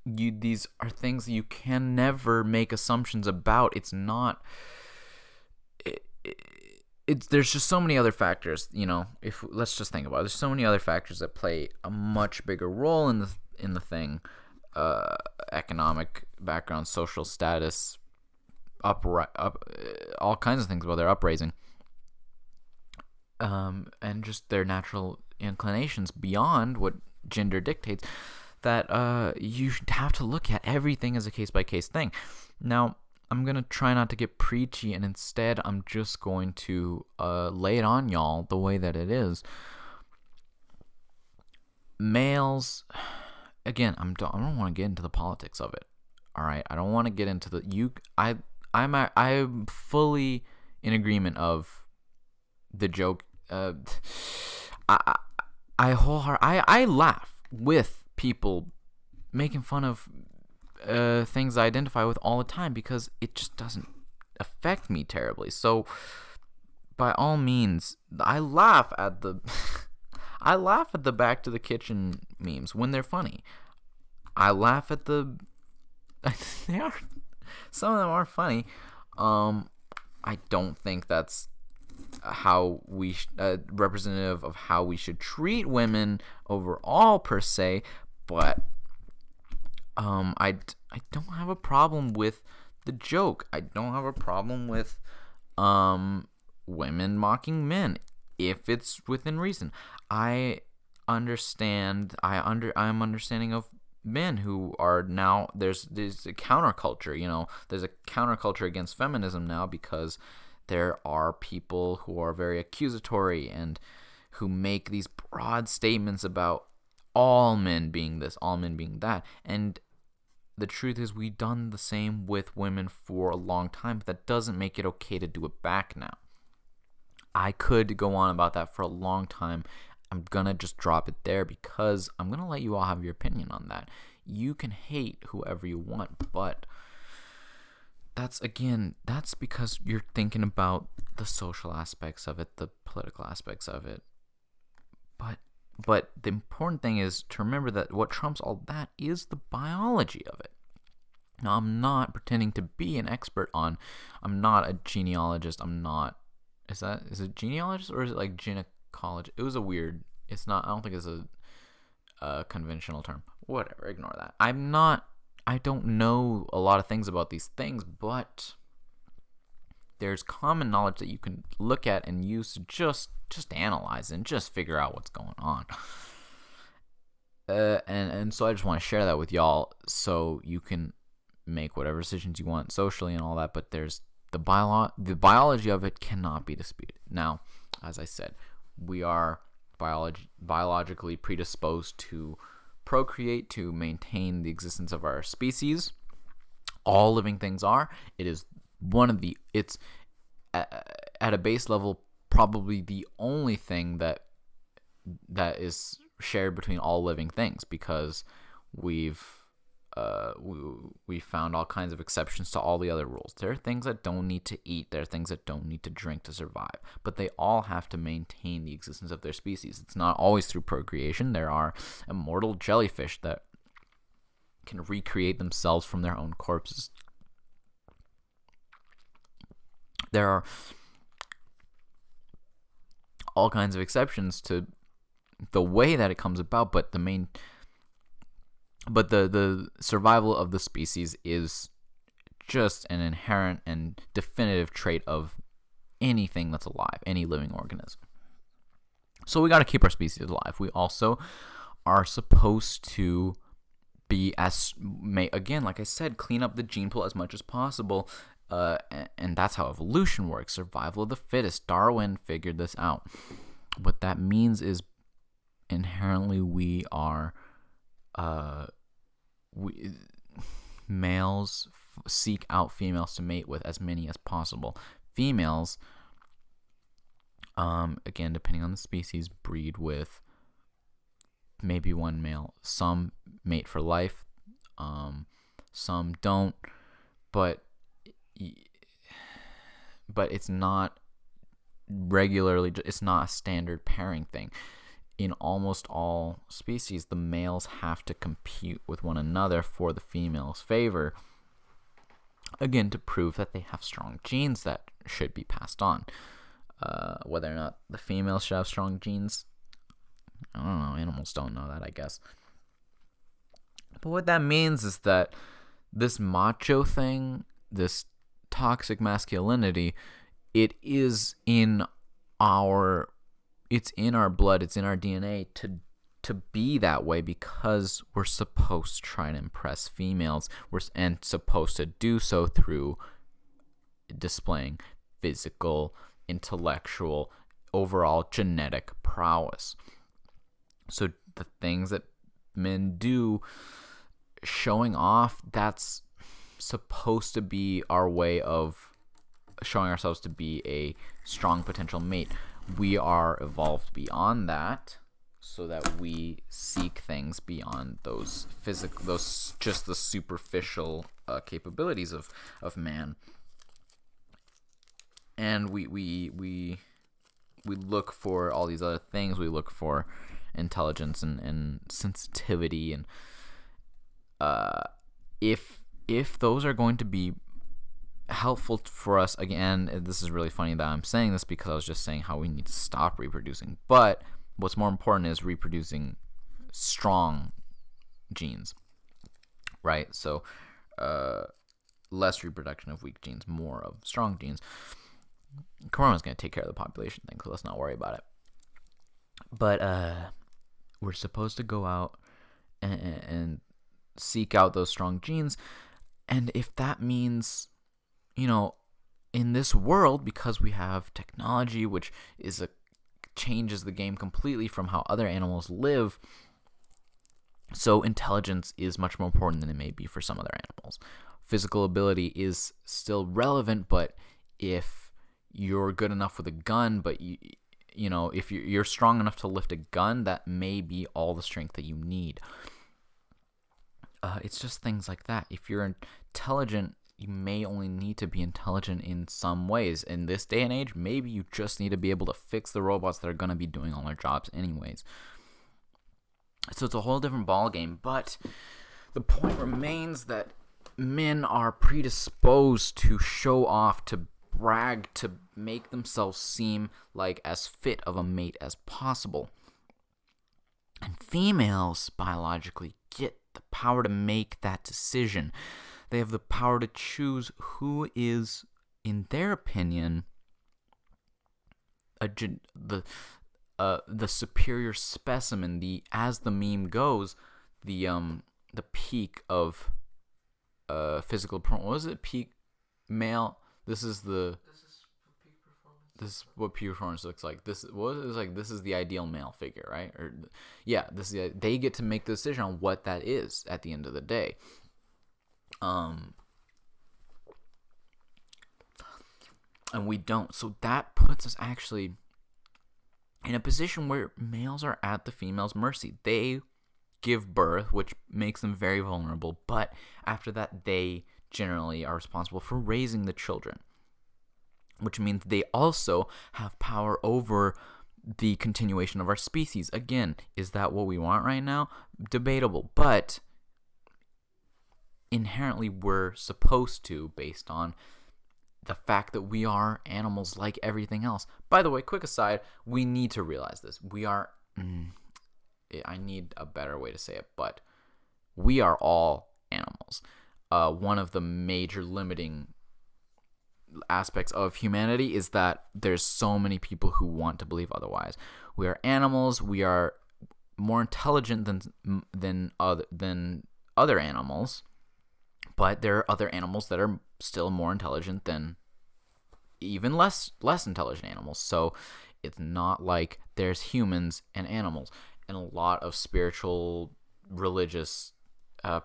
These are things that you can never make assumptions about. It's not. There's just so many other factors. Let's just think about it. There's so many other factors that play a much bigger role in the thing. Economic background, social status, all kinds of things about their upraising. And just their natural inclinations beyond what gender dictates, that you have to look at everything as a case by case thing. Now, I'm gonna try not to get preachy, and instead I'm just going to lay it on y'all the way that it is. Males, again, I don't want to get into the politics of it. All right, I don't want to get into the I'm fully in agreement of the joke. I I laugh with people making fun of things I identify with all the time because it just doesn't affect me terribly. So by all means, I laugh at the I laugh at the back to the kitchen memes when they're funny. I laugh at the they are some of them are funny. I don't think that's how we representative of how we should treat women overall per se, but I don't have a problem with the joke. I don't have a problem with women mocking men if it's within reason. I understand. I'm understanding of men who are now there's a counterculture. There's a counterculture against feminism now because there are people who are very accusatory and who make these broad statements about all men being this, all men being that. And the truth is we've done the same with women for a long time, but that doesn't make it okay to do it back now. I could go on about that for a long time. I'm going to just drop it there because I'm going to let you all have your opinion on that. You can hate whoever you want, but that's because you're thinking about the social aspects of it, the political aspects of it. But the important thing is to remember that what trumps all that is the biology of it. Now, I'm not pretending to be an expert on. I'm not a genealogist. Is it genealogist or is it like gynecologist? It was a weird. It's not. I don't think it's a conventional term. Whatever. Ignore that. I don't know a lot of things about these things, but there's common knowledge that you can look at and use to just analyze and just figure out what's going on. And so I just want to share that with y'all so you can make whatever decisions you want socially and all that, but there's the biology of it cannot be disputed. Now, as I said, we are biologically predisposed to procreate, to maintain the existence of our species. All living things are. It is it's at a base level probably the only thing that is shared between all living things, because we found all kinds of exceptions to all the other rules. There are things that don't need to eat. There are things that don't need to drink to survive. But they all have to maintain the existence of their species. It's not always through procreation. There are immortal jellyfish that can recreate themselves from their own corpses. There are all kinds of exceptions to the way that it comes about, but the survival of the species is just an inherent and definitive trait of anything that's alive, any living organism. So we got to keep our species alive. We also are supposed to be again, like I said, clean up the gene pool as much as possible. And that's how evolution works. Survival of the fittest. Darwin figured this out. What that means is inherently we are males seek out females to mate with as many as possible. Females, again, depending on the species, breed with maybe one male. Some mate for life, some don't, but it's not it's not a standard pairing thing. In almost all species, the males have to compete with one another for the female's favor, again, to prove that they have strong genes that should be passed on. Whether or not the females should have strong genes, I don't know. Animals don't know that, I guess. But what that means is that this macho thing, this toxic masculinity, it's in our blood, it's in our DNA to be that way because we're supposed to try and impress females. And supposed to do so through displaying physical, intellectual, overall genetic prowess. So the things that men do, showing off, that's supposed to be our way of showing ourselves to be a strong potential mate. We are evolved beyond that, so that we seek things beyond those physical, those just the superficial capabilities of man. And we look for all these other things. We look for intelligence and sensitivity, and if those are going to be helpful for us, again, this is really funny that I'm saying this because I was just saying how we need to stop reproducing, but what's more important is reproducing strong genes, right? So less reproduction of weak genes, more of strong genes. Corona's going to take care of the population thing, so let's not worry about it. But we're supposed to go out and seek out those strong genes, and if that means, in this world, because we have technology, which changes the game completely from how other animals live, so intelligence is much more important than it may be for some other animals. Physical ability is still relevant, but if you're good enough with a gun, but if you're strong enough to lift a gun, that may be all the strength that you need. It's just things like that. If you're intelligent, you may only need to be intelligent in some ways. In this day and age, maybe you just need to be able to fix the robots that are going to be doing all their jobs anyways. So it's a whole different ballgame, but the point remains that men are predisposed to show off, to brag, to make themselves seem like as fit of a mate as possible. And females, biologically, get the power to make that decision. They have the power to choose who is, in their opinion, the superior specimen. As the meme goes, the peak of physical. What was it? Peak male. This is
peak performance.
This is what peak performance looks like. This is the ideal male figure, right? They get to make the decision on what that is at the end of the day. And we don't. So that puts us actually in a position where males are at the female's mercy. They give birth, which makes them very vulnerable, but after that, they generally are responsible for raising the children, which means they also have power over the continuation of our species. Again, is that what we want right now? Debatable, but inherently we're supposed to, based on the fact that we are animals like everything else. By the way, quick aside, we need to realize this. We are, I need a better way to say it, but we are all animals. One of the major limiting aspects of humanity is that there's so many people who want to believe otherwise. We are animals. We are more intelligent than other animals, but there are other animals that are still more intelligent than even less intelligent animals. So it's not like there's humans and animals. And a lot of spiritual, religious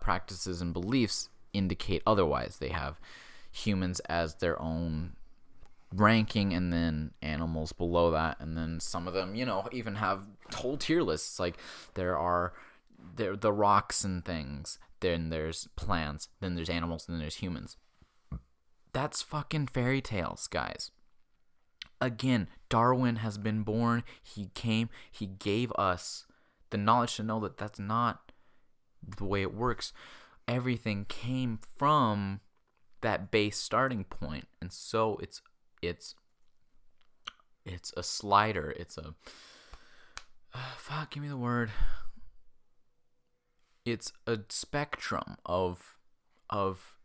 practices and beliefs indicate otherwise. They have humans as their own ranking, and then animals below that, and then some of them, even have whole tier lists. Like there are the rocks and things, then there's plants, then there's animals, then there's humans. That's fucking fairy tales, guys. Again, Darwin has been born. He came, he gave us the knowledge to know that that's not the way it works. Everything came from that base starting point, and so it's a slider. It's a give me the word. It's a spectrum of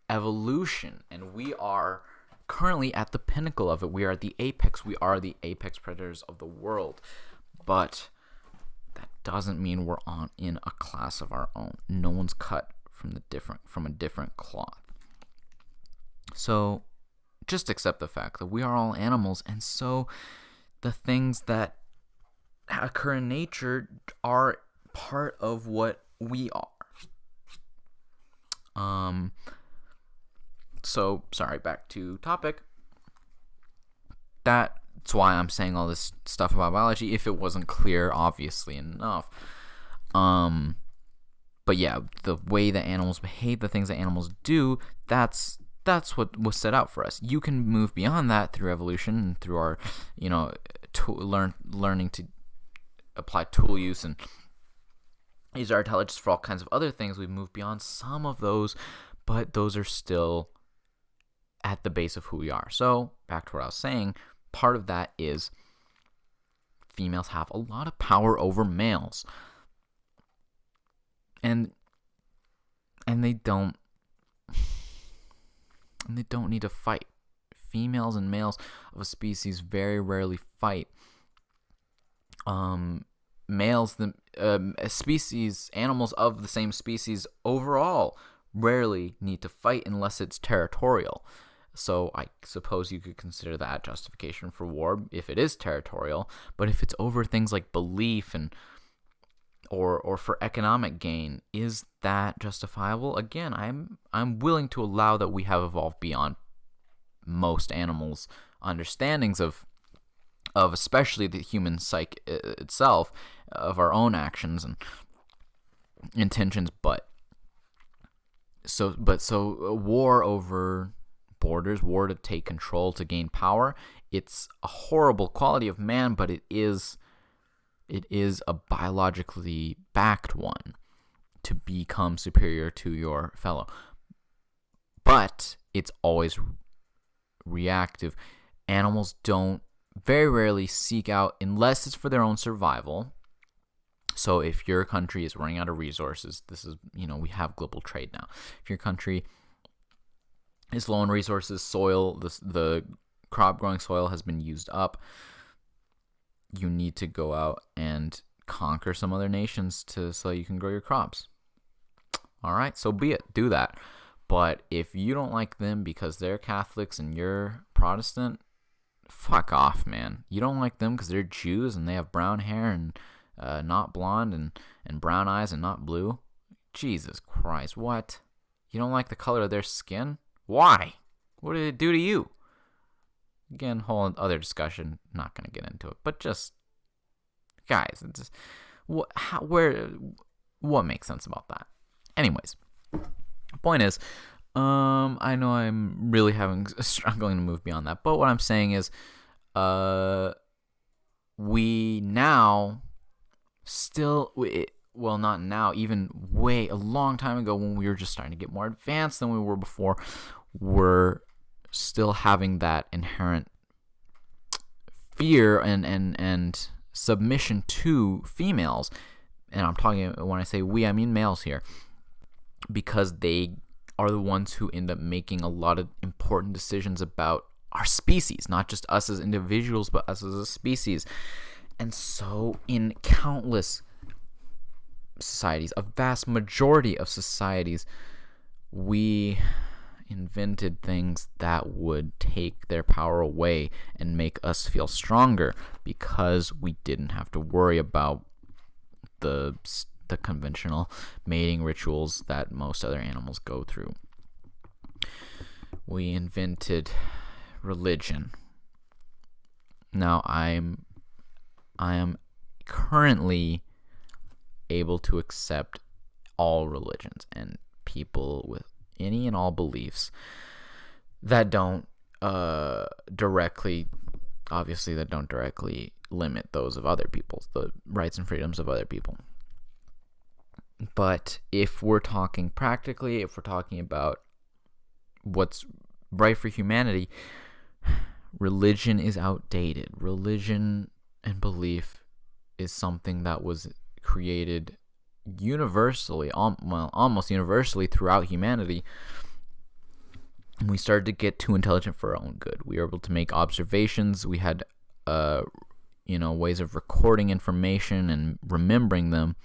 evolution, and we are currently at the pinnacle of it. We are at the apex. We are the apex predators of the world, but that doesn't mean we're in a class of our own. No one's cut from a different cloth. So just accept the fact that we are all animals, and so the things that occur in nature are part of what we are. So sorry, back to topic. That's why I'm saying all this stuff about biology, if it wasn't clear obviously enough. But yeah, the way that animals behave, the things that animals do, that's what was set out for us. You can move beyond that through evolution and through our, learning to apply tool use and use our intelligence for all kinds of other things. We've moved beyond some of those, but those are still at the base of who we are. So back to what I was saying, part of that is females have a lot of power over males. And they don't need to fight. Females and males of a species very rarely fight. Animals of the same species overall rarely need to fight unless it's territorial. So I suppose you could consider that justification for war if it is territorial. But if it's over things like belief and or for economic gain, is that justifiable? Again, I'm willing to allow that we have evolved beyond most animals' understandings of especially the human psyche itself, of our own actions and intentions. But war over borders, war to take control, to gain power, it's a horrible quality of man, but it is a biologically backed one, to become superior to your fellow. But it's always reactive. Animals don't very rarely seek out, unless it's for their own survival. So if your country is running out of resources, this is, we have global trade now. If your country is low on resources, soil, the crop growing soil has been used up, you need to go out and conquer some other nations so you can grow your crops. All right, so be it. Do that. But if you don't like them because they're Catholics and you're Protestant, fuck off, man. You don't like them because they're Jews and they have brown hair and not blonde and brown eyes and not blue. Jesus Christ, what? You don't like the color of their skin? Why? What did it do to you? Again, whole other discussion. Not going to get into it, but just, guys, it's just, what makes sense about that? Anyways, point is, I know I'm really struggling to move beyond that, but what I'm saying is, we now not now, even a long time ago when we were just starting to get more advanced than we were before, we're still having that inherent fear and submission to females. And I'm talking, when I say we, I mean males here, because they are the ones who end up making a lot of important decisions about our species, not just us as individuals, but us as a species. And so in countless societies, a vast majority of societies, we invented things that would take their power away and make us feel stronger, because we didn't have to worry about the conventional mating rituals that most other animals go through. We invented religion. Now I am currently able to accept all religions and people with any and all beliefs that don't directly limit those of other people, the rights and freedoms of other people. But if we're talking practically, if we're talking about what's right for humanity, religion is outdated. Religion and belief is something that was created universally, almost universally throughout humanity. And we started to get too intelligent for our own good. We were able to make observations. We had ways of recording information and remembering them.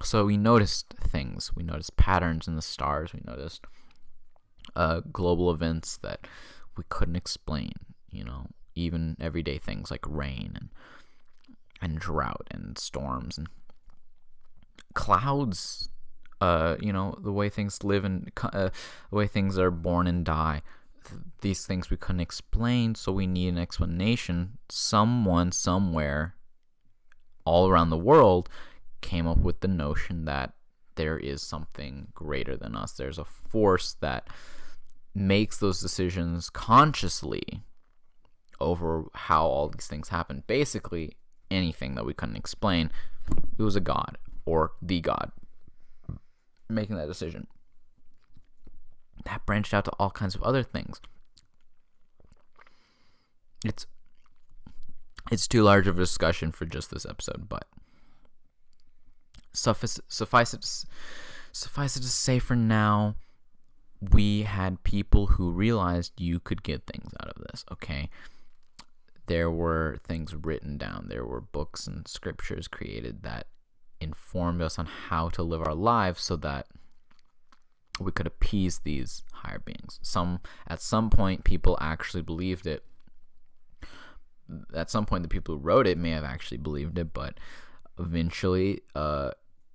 So we noticed things. We noticed patterns in the stars. We noticed global events that we couldn't explain, even everyday things like rain and drought and storms and clouds, the way things live and the way things are born and die. These things we couldn't explain, so we need an explanation. Someone, somewhere, all around the world came up with the notion that there is something greater than us. There's a force that makes those decisions consciously over how all these things happen. Basically, anything that we couldn't explain, it was a god or the god making that decision. That branched out to all kinds of other things. It's too large of a discussion for just this episode, but suffice it to say for now, we had people who realized you could get things out of this, okay? There were things written down. There were books and scriptures created that informed us on how to live our lives so that we could appease these higher beings. At some point, people actually believed it. At some point, the people who wrote it may have actually believed it, but eventually,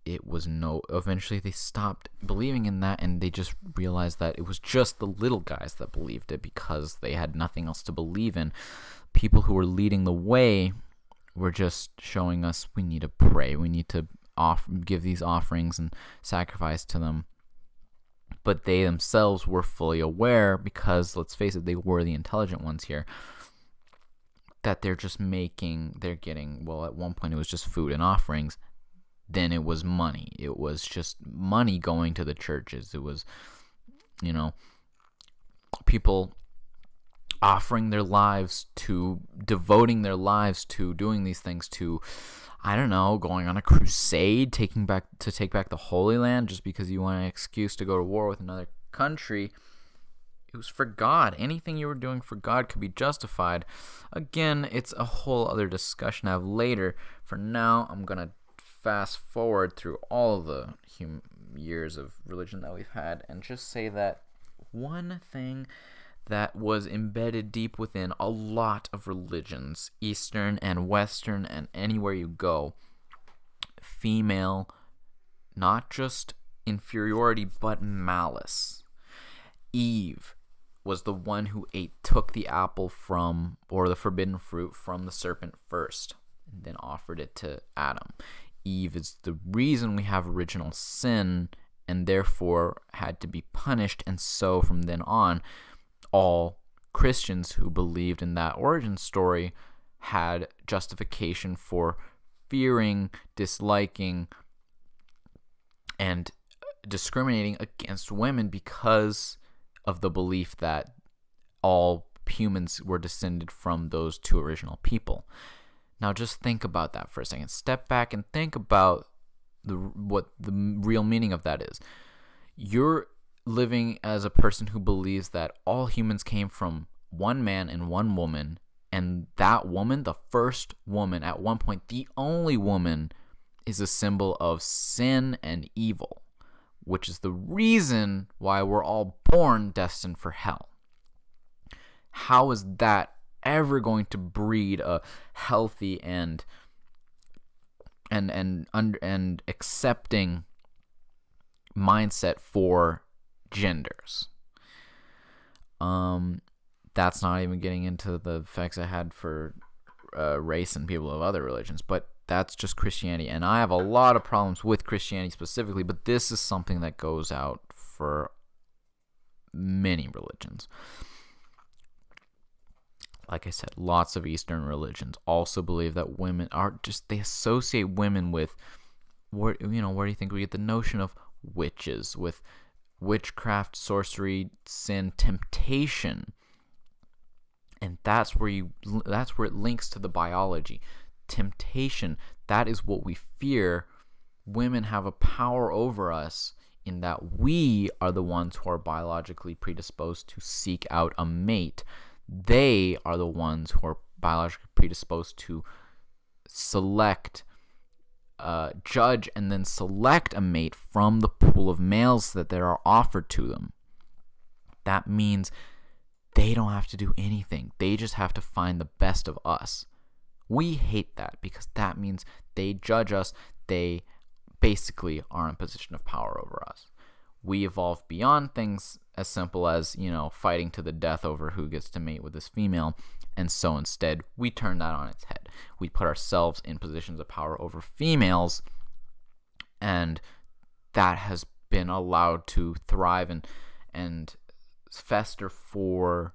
eventually they stopped believing in that, and they just realized that it was just the little guys that believed it because they had nothing else to believe in. People who were leading the way were just showing us we need to pray, we need to give these offerings and sacrifice to them. But they themselves were fully aware, because let's face it, they were the intelligent ones here, that they're getting, well, at one point it was just food and offerings. Then it was money. It was just money going to the churches. It was, people offering their lives to, devoting their lives to doing these things, to, I don't know, going on a crusade, take back the Holy Land just because you want an excuse to go to war with another country. It was for God. Anything you were doing for God could be justified. Again, it's a whole other discussion I have later. For now, I'm going to fast forward through all of the years of religion that we've had and just say that one thing that was embedded deep within a lot of religions, Eastern and Western and anywhere you go, female, not just inferiority, but malice. Eve was the one who took the apple from, or the forbidden fruit from the serpent first, and then offered it to Adam. Eve is the reason we have original sin, and therefore had to be punished, and so from then on, all Christians who believed in that origin story had justification for fearing, disliking, and discriminating against women because of the belief that all humans were descended from those two original people. Now just think about that for a second. Step back and think about what the real meaning of that is. You're living as a person who believes that all humans came from one man and one woman, and that woman, the first woman, at one point the only woman, is a symbol of sin and evil, which is the reason why we're all born destined for hell. How is that ever going to breed a healthy and accepting mindset for genders? That's not even getting into the effects I had for race and people of other religions, but that's just Christianity, and I have a lot of problems with Christianity specifically, but this is something that goes out for many religions. Like I said, lots of Eastern religions also believe that women are just, they associate women with, where do you think we get the notion of witches, with witchcraft, sorcery, sin, temptation, and that's where it links to the biology. Temptation, that is what we fear. Women have a power over us in that we are the ones who are biologically predisposed to seek out a mate. They are the ones who are biologically predisposed to select, judge, and then select a mate from the pool of males that there are offered to them. That means they don't have to do anything. They just have to find the best of us. We hate that because that means they judge us. They basically are in a position of power over us. We evolved beyond things as simple as, fighting to the death over who gets to mate with this female. And so instead, we turn that on its head. We put ourselves in positions of power over females, and that has been allowed to thrive and fester for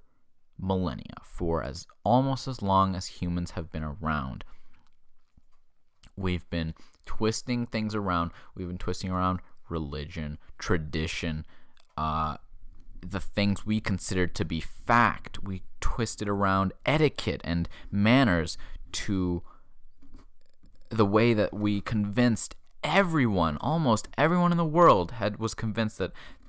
millennia, for almost as long as humans have been around. We've been twisting things around. We've been twisting around religion, tradition, the things we consider to be fact. We twisted around etiquette and manners to the way that we convinced everyone, almost everyone in the world was convinced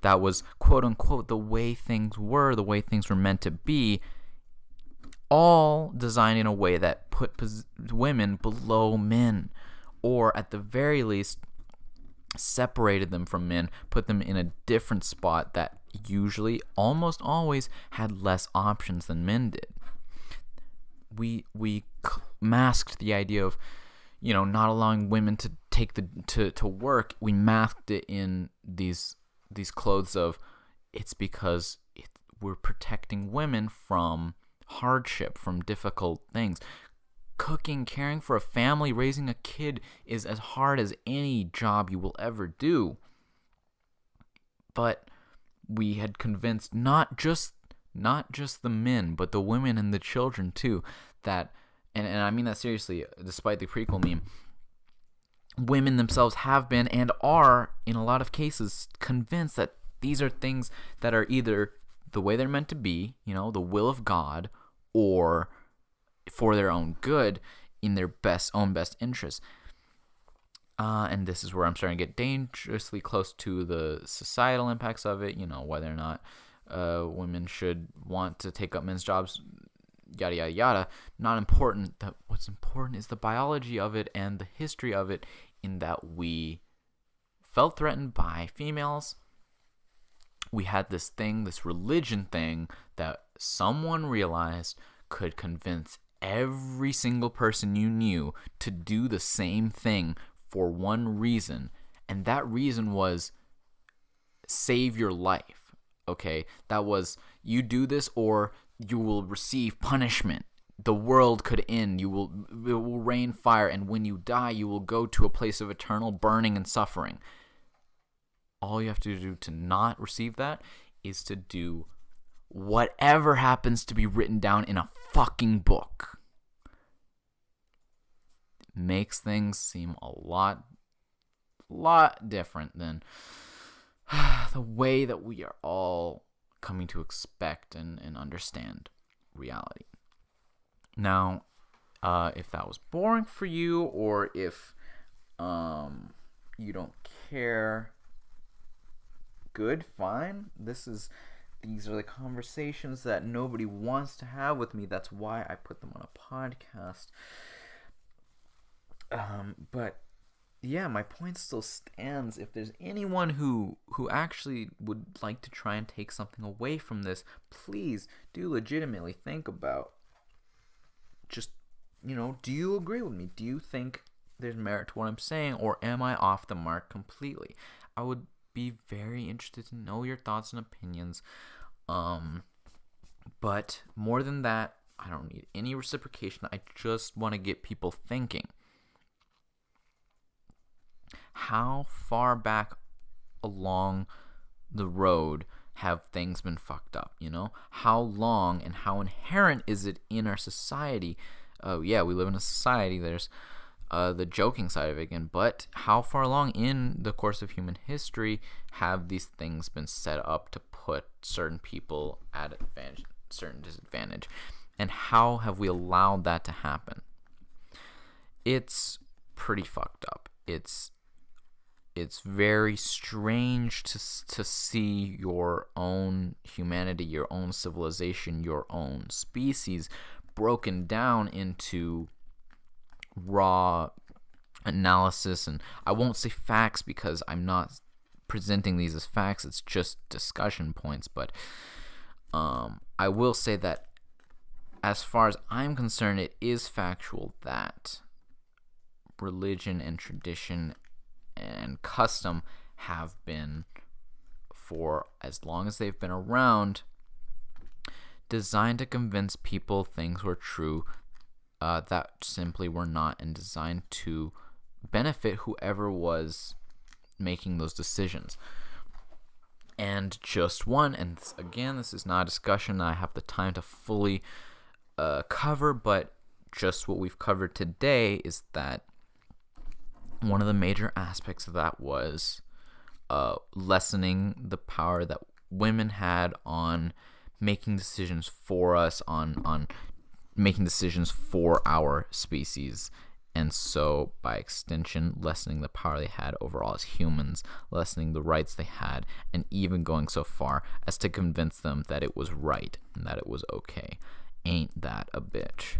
that was quote unquote the way things were meant to be, all designed in a way that put women below men, or at the very least separated them from men, put them in a different spot that usually, almost always, had less options than men did. We masked the idea of, not allowing women to take to work. We masked it in these clothes of, it's because we're protecting women from hardship, from difficult things. Cooking, caring for a family, raising a kid is as hard as any job you will ever do. But we had convinced not just the men, but the women and the children too, that, and I mean that seriously, despite the prequel meme, women themselves have been and are, in a lot of cases, convinced that these are things that are either the way they're meant to be, the will of God, or for their own good, in their own best interest. And this is where I'm starting to get dangerously close to the societal impacts of it, whether or not women should want to take up men's jobs, yada, yada, yada. Not important. What's important is the biology of it and the history of it, in that we felt threatened by females. We had this religion thing that someone realized could convince every single person you knew to do the same thing for one reason, and that reason was save your life. Okay, that was, you do this or you will receive punishment. The world could end. It will rain fire, and when you die, you will go to a place of eternal burning and suffering. All you have to do to not receive that is to do whatever happens to be written down in a fucking book. Makes things seem a lot different than the way that we are all coming to expect and understand reality. Now, if that was boring for you, or if you don't care, good, fine. These are the conversations that nobody wants to have with me. That's why I put them on a podcast. But yeah, my point still stands. If there's anyone who actually would like to try and take something away from this, please do legitimately think about, just, do you agree with me? Do you think there's merit to what I'm saying, or am I off the mark completely? I would be very interested to know your thoughts and opinions. But more than that, I don't need any reciprocation. I just want to get people thinking. How far back along the road have things been fucked up, How long and how inherent is it in our society? Yeah, we live in a society. There's the joking side of it again, but how far along in the course of human history have these things been set up to put certain people at advantage, certain disadvantage, and how have we allowed that to happen? It's pretty fucked up. It's very strange to see your own humanity, your own civilization, your own species broken down into raw analysis, and I won't say facts because I'm not presenting these as facts, it's just discussion points, but I will say that as far as I'm concerned, it is factual that religion and tradition and custom have been, for as long as they've been around, designed to convince people things were true that simply were not, and designed to benefit whoever was making those decisions. And just one, and again, this is not a discussion I have the time to fully cover, but just what we've covered today is that one of the major aspects of that was lessening the power that women had on making decisions for us, on making decisions for our species, and so by extension lessening the power they had overall as humans, lessening the rights they had, and even going so far as to convince them that it was right and that it was okay. Ain't that a bitch?